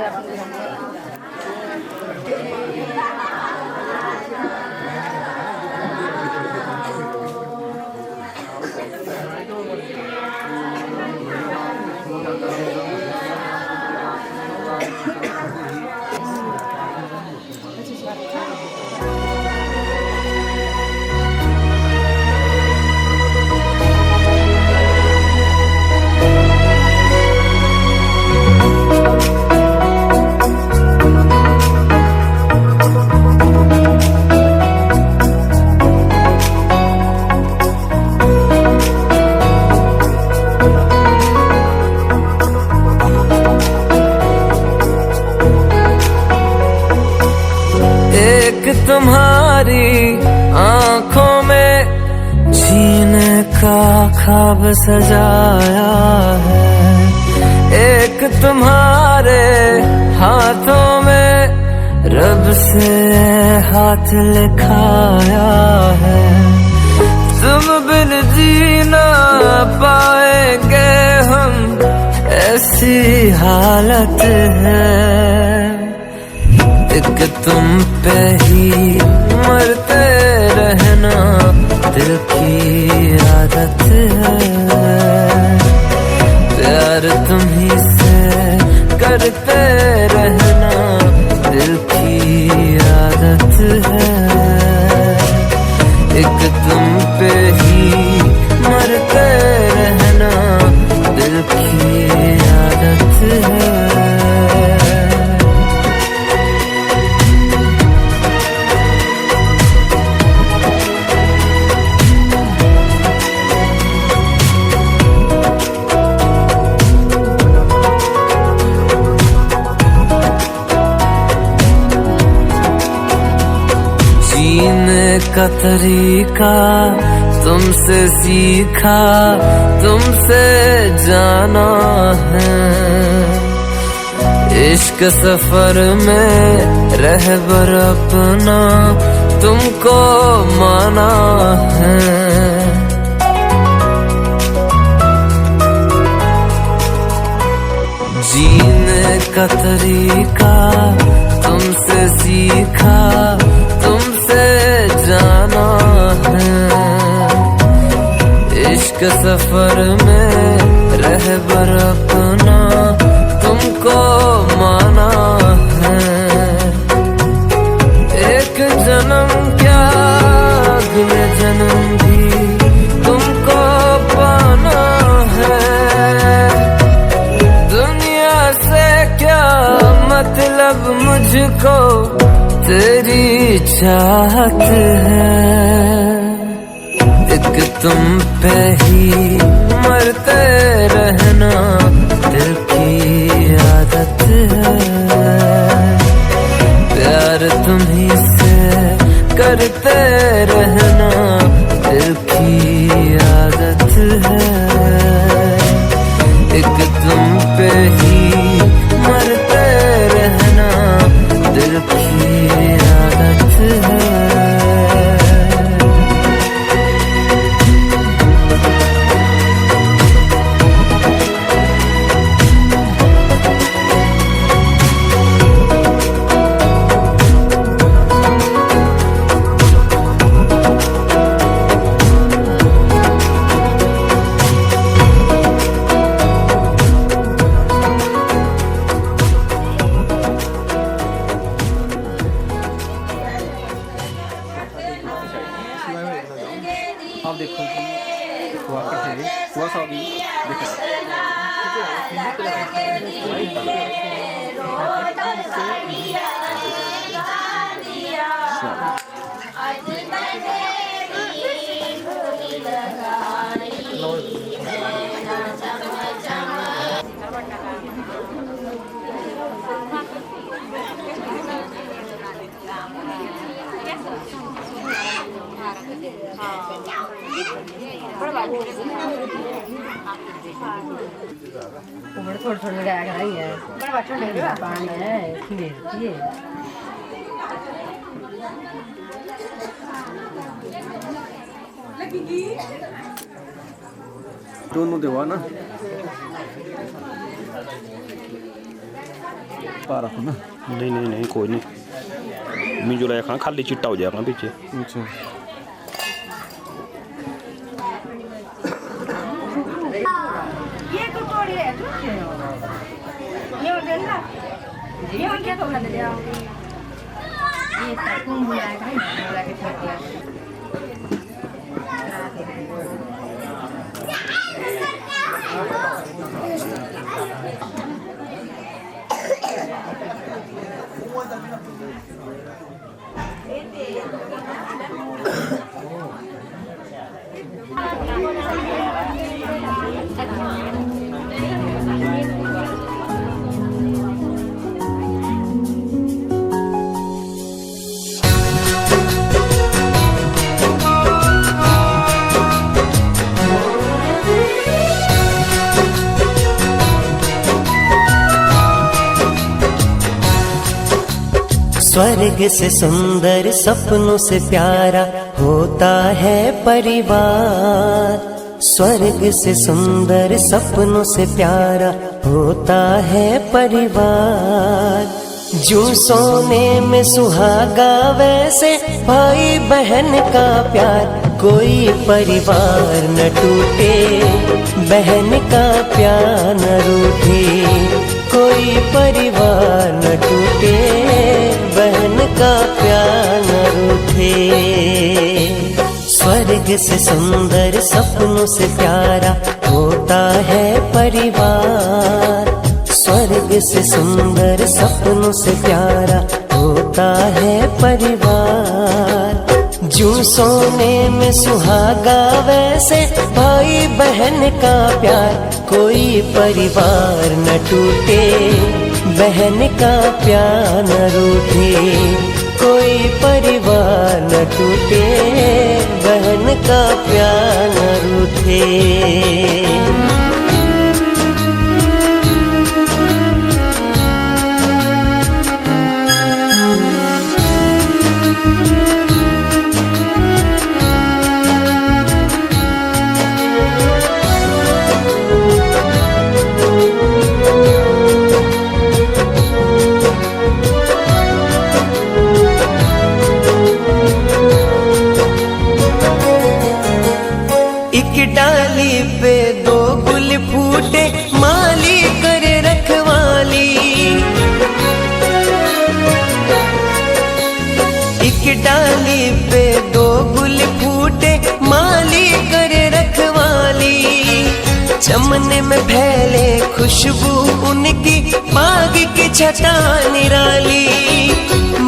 तुम्हारी आंखों में जीने का ख्वाब सजाया है एक तुम्हारे हाथों में रब से हाथ लिखाया है। तुम बिन जीना पाएंगे हम ऐसी हालत है एक तुम पे ही मरते रहना दिल की आदत है प्यार तुम्ही से करते रहना दिल की आदत है एक तुम पे ही मरते रहना दिल की आदत है। जीने का तरीका तुमसे सीखा, तुमसे जाना है। इश्क सफर में रहबर अपना तुमको माना है। जीने का तरीका तुमसे सीखा, तुमसे जाना है। इश्क सफर में रहबर अपना तुमको माना है। एक जन्म क्या अगले जन्म भी तुमको पाना है। दुनिया से क्या मतलब मुझको तेरी चाहत है। एक तुम पे ही मरते रहना दिल की आदत है। प्यार तुम्ही से करते रहना दिल की आदत है। एक तुम पे ही मरते रहना दिल की आदत है। आप देखो हुआ कटे हुआ सा भी थोड़ी थोड़ी लगा रही है बड़ा बच्चा नहीं है पानी है खीरे ये दोनों देवा ना पारा ना। नहीं नहीं नहीं कोई नहीं मिंजो लाया खाना खाली चिट्टा हो जाएगा पीछे। अच्छा ये तो थोड़ी है ये क्या तो खा लिया ये तक बुलाया बुला के छोड़ दिया। स्वर्ग से सुंदर सपनों से प्यारा होता है परिवार। स्वर्ग से सुंदर सपनों से प्यारा होता है परिवार। जो सोने में सुहागा वैसे भाई बहन का प्यार कोई परिवार न टूटे। बहन का प्यार न रूठे कोई परिवार न टूटे। बहन का प्यार न रूठे। स्वर्ग से सुंदर सपनों से प्यारा होता है परिवार। स्वर्ग से सुंदर सपनों से प्यारा होता है परिवार। जो सोने में सुहागा वैसे भाई बहन का प्यार कोई परिवार न टूटे। बहन का प्यार न रूठे कोई कोई परिवार न टूटे, बहन का प्यार न रूठे। एक डाली पे दो गुल फूटे, माली करे रखवाली। एक डाली पे दो गुल फूटे, माली करे रखवाली। चमन में फैले खुशबू उनकी, बाग की छटा निराली।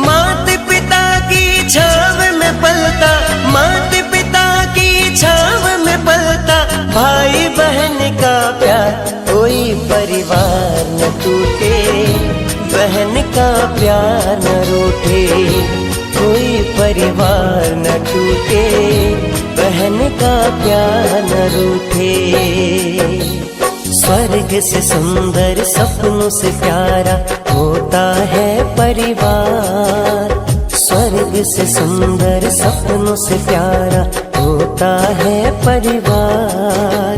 माता पिता की छाव में पलता, माता पिता की छाव में पलता, भाई बहन का प्यार कोई परिवार न टूटे, बहन का प्यार न रूठे। कोई परिवार न टूटे, बहन का प्यार न रूठे। स्वर्ग से सुंदर सपनों से प्यारा होता है परिवार। स्वर्ग से सुंदर सपनों से प्यारा होता है परिवार।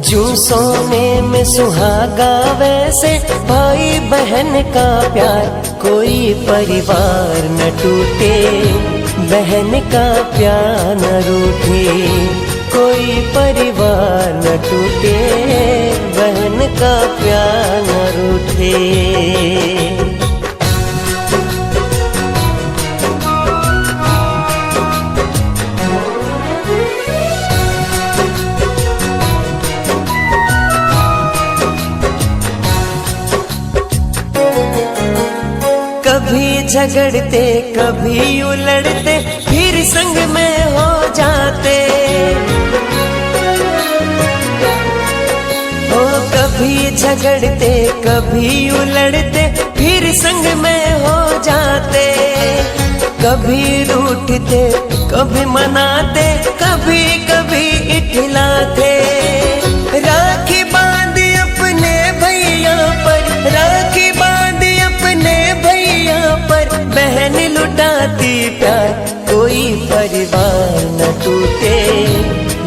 जो सोने में सुहागा वैसे भाई बहन का प्यार, कोई परिवार न टूटे, बहन का प्यार न रूठे। कोई परिवार न टूटे, बहन का प्यार न रूठे। कभी झगड़ते कभी उलड़ते, फिर संग में हो जाते। ओ कभी झगड़ते कभी उलड़ते, फिर संग में हो जाते। कभी रूठते कभी मनाते, कभी कभी इठलाते। राखी बांध अपने भैया पर, राखी बांध अपने भैया पर, बहन लुटाती प्यार। कोई परिवार न टूटे,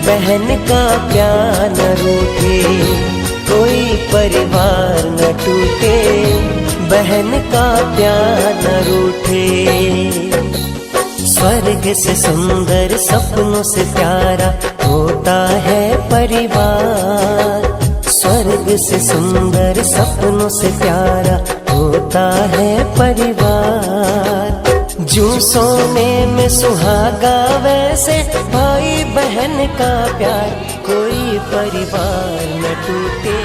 बहन का प्यार न रूठे। कोई परिवार न टूटे, बहन का प्यार न रूठे। स्वर्ग से सुंदर सपनों से प्यारा होता है परिवार। स्वर्ग से सुंदर सपनों से प्यारा होता है परिवार। जो सोने में सुहागा वैसे भाई बहन का प्यार, कोई परिवार न टूटे,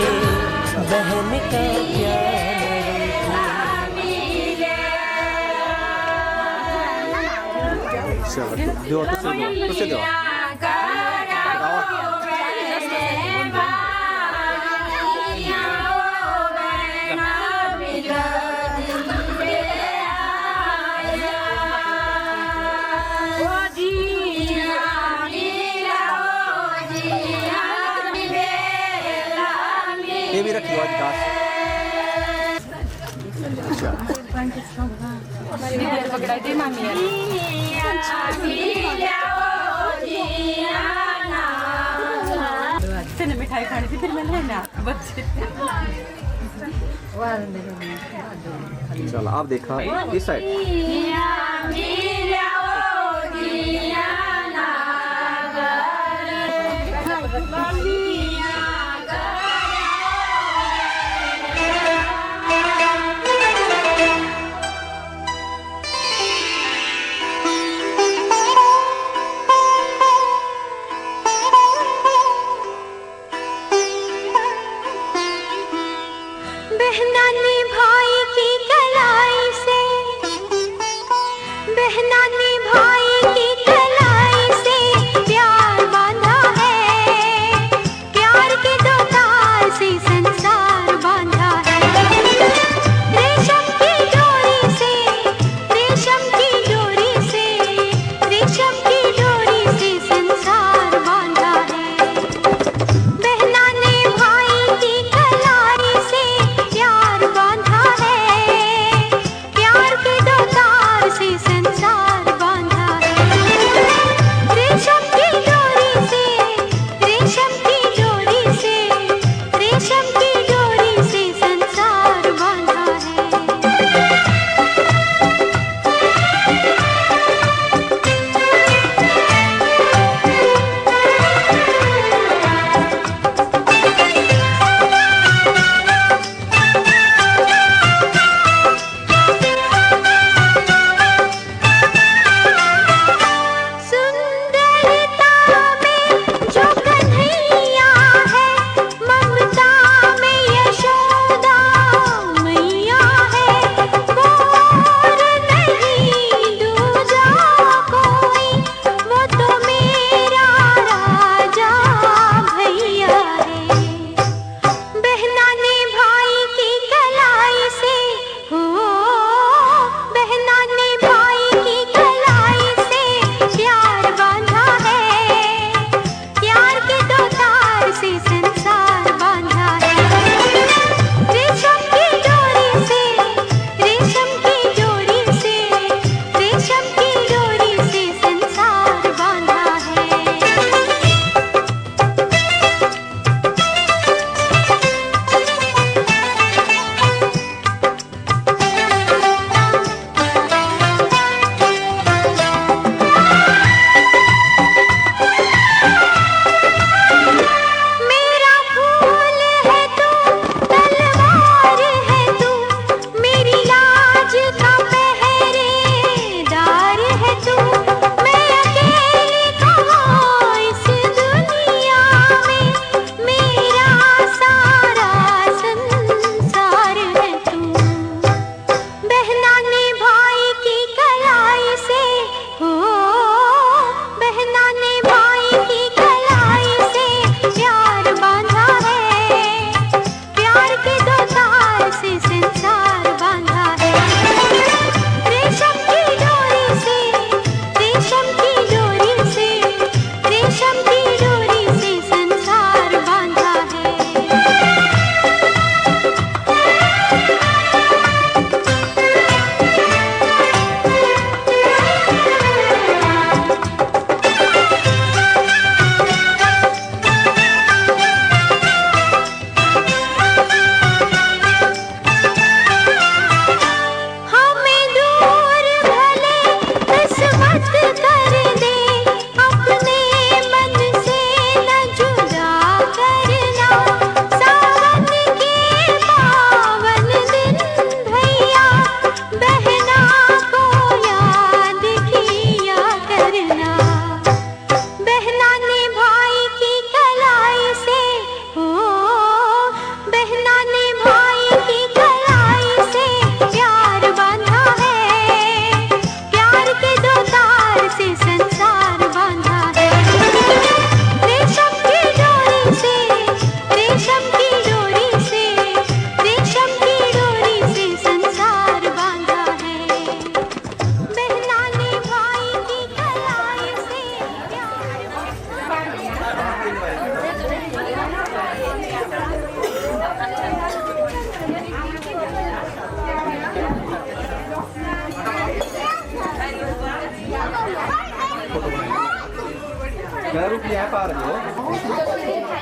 बहन का प्यार ये भी रखियो आज दास। मिठाई खानी थी, फिर मैंने ना बच्चे। चलो आप देखा इस साइड। बहना ने भाई की कलाई से, बहना ने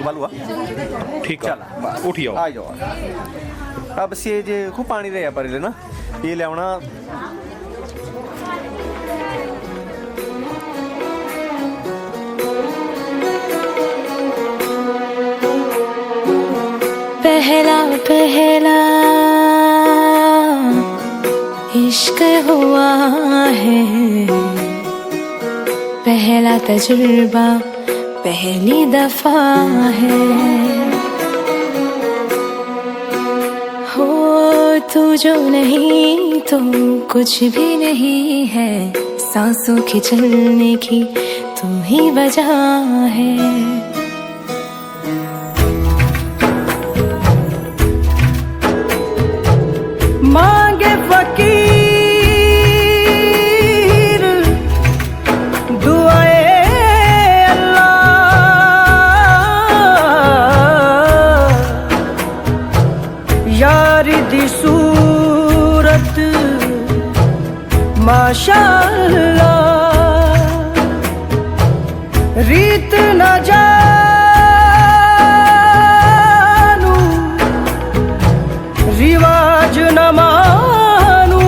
बालू ठीक है उठी आओ आ जाओ। अब बस ये जो खूब पानी रहा पर ना ये लिया पहला पहला इश्क हुआ है, पहला तजुर्बा पहली दफा है। हो तू जो नहीं तो कुछ भी नहीं है, सांसों के चलने की तू ही वजह है। मांगे फकीर दुआए अल्लाह, यारी दी सूरत माशाअल्लाह, रीत न जानू रिवाज न मानू,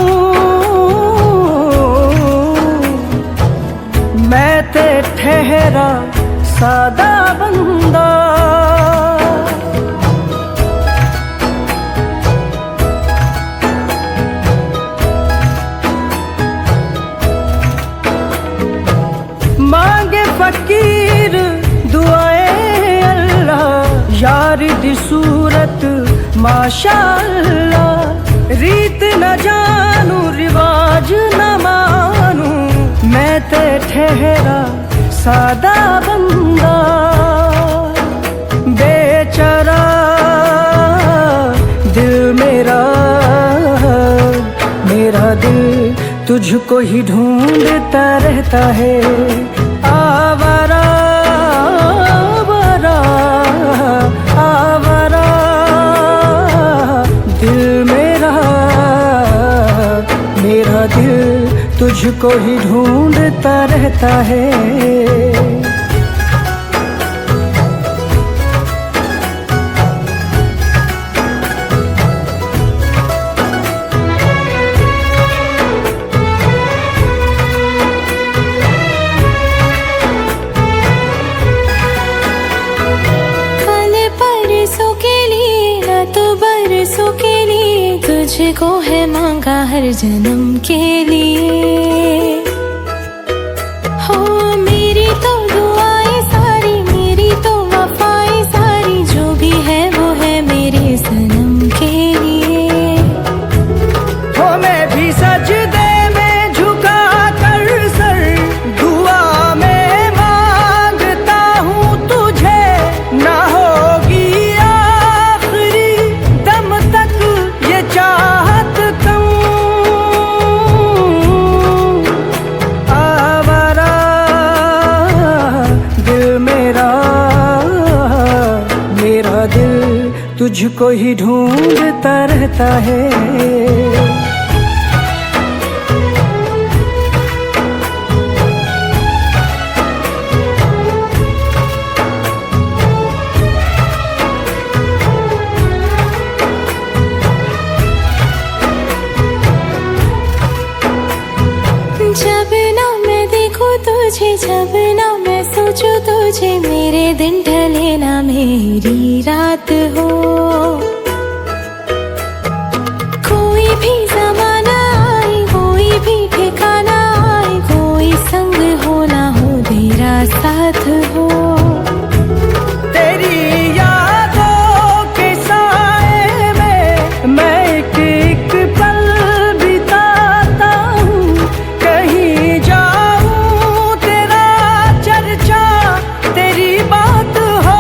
मैं ते ठहरा सादा बंदा। मांगे फकीर दुआए अल्लाह, यारी दी सूरत माशाअल्लाह, रीत न जानू रिवाज न मानू, मैं ते ठहरा सादा बंदा। बेचारा दिल मेरा, मेरा दिल तुझको ही ढूंढता रहता है। आवारा आवारा आवारा दिल मेरा, मेरा दिल तुझको ही ढूंढता रहता है। तुझको है मांगा हर जन्म के लिए, हो मेरी तो दुआएं सारी, मेरी तो वफाएं सारी, जो भी है वो है मेरे सनम के लिए। हो मैं भी सजदे में झुका कर सर, दुआ में मांगता हूँ तुझे, ना होगी आखिरी दम तक ये चाहत कम। आवारा दिल मेरा, मेरा दिल तुझको ही ढूंढता रहता है। जब ना मैं देखूं तुझे, जब ना मैं सोचूं तुझे, मेरे दिन ढले ना मेरी रात हो। कोई भी ज़माना आए, कोई भी ठिकाना आए, कोई संग हो ना हो तेरा साथ हो। तेरी यादों के साए में मैं एक एक पल बिताता हूँ, कहीं जाऊँ तेरा चर्चा तेरी बात हो।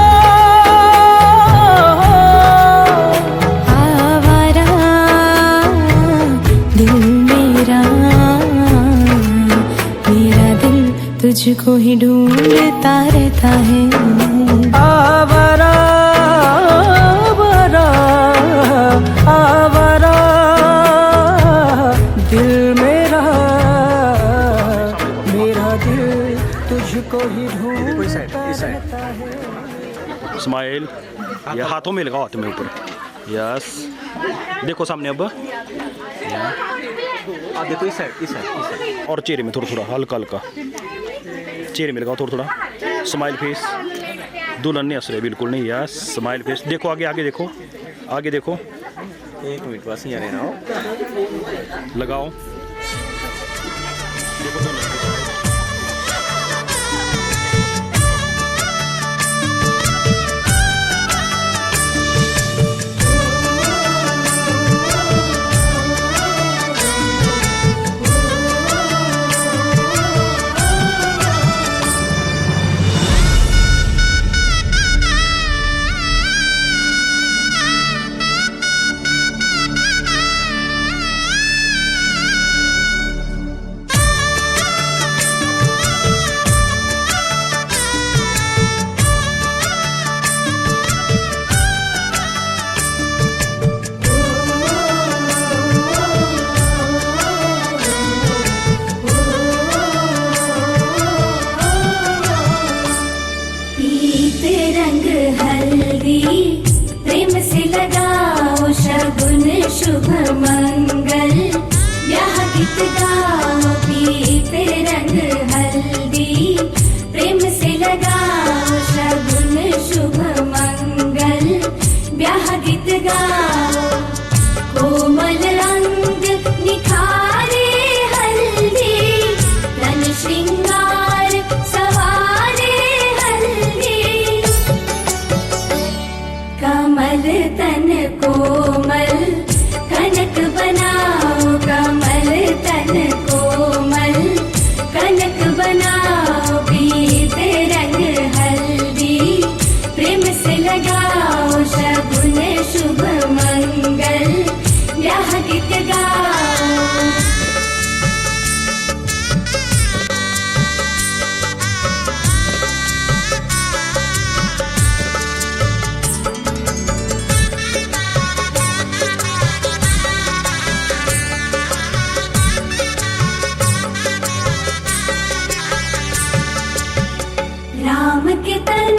आवारा दिल मेरा, मेरा दिल तुझको ही ढूंढता रहता है। आवारा आवारा आवारा दिल मेरा, मेरा दिल तुझको ही ढूंढ इस साइड स्माइल, ये हाथों में लगाओ, हाथ में ऊपर, यस। देखो सामने अब, देखो इस साइड और चेहरे में थोड़ा थोड़ा हल्का हल्का, चेहरे में लगाओ थोड़ा थोड़ा। स्माइल फेस, दुल्हन नहीं हंस रहे बिल्कुल नहीं, यस। स्माइल फेस, देखो आगे आगे देखो, आगे देखो। 1 मिनट बस यहाँ रहना हो, लगाओ, देखो दुल्हन के साथ। प्रेम से लगाओ शगुन शुभ मंगल, ब्याह गीत गाओ पीते रंग हल्दी। प्रेम से लगाओ शगुन शुभ मंगल, ब्याह गीत गाओ। कोमल रंग निखारे हल्दी, तन श्रृंगार सवारे हल्दी। कमल तन कोमल कनक बनाओ, कमल तन कोमल कनक बनाओ। पीते रंग हल्दी, प्रेम से लगाओ शगुन शुभ मंगल, ब्याह गीत गाओ। राम के तन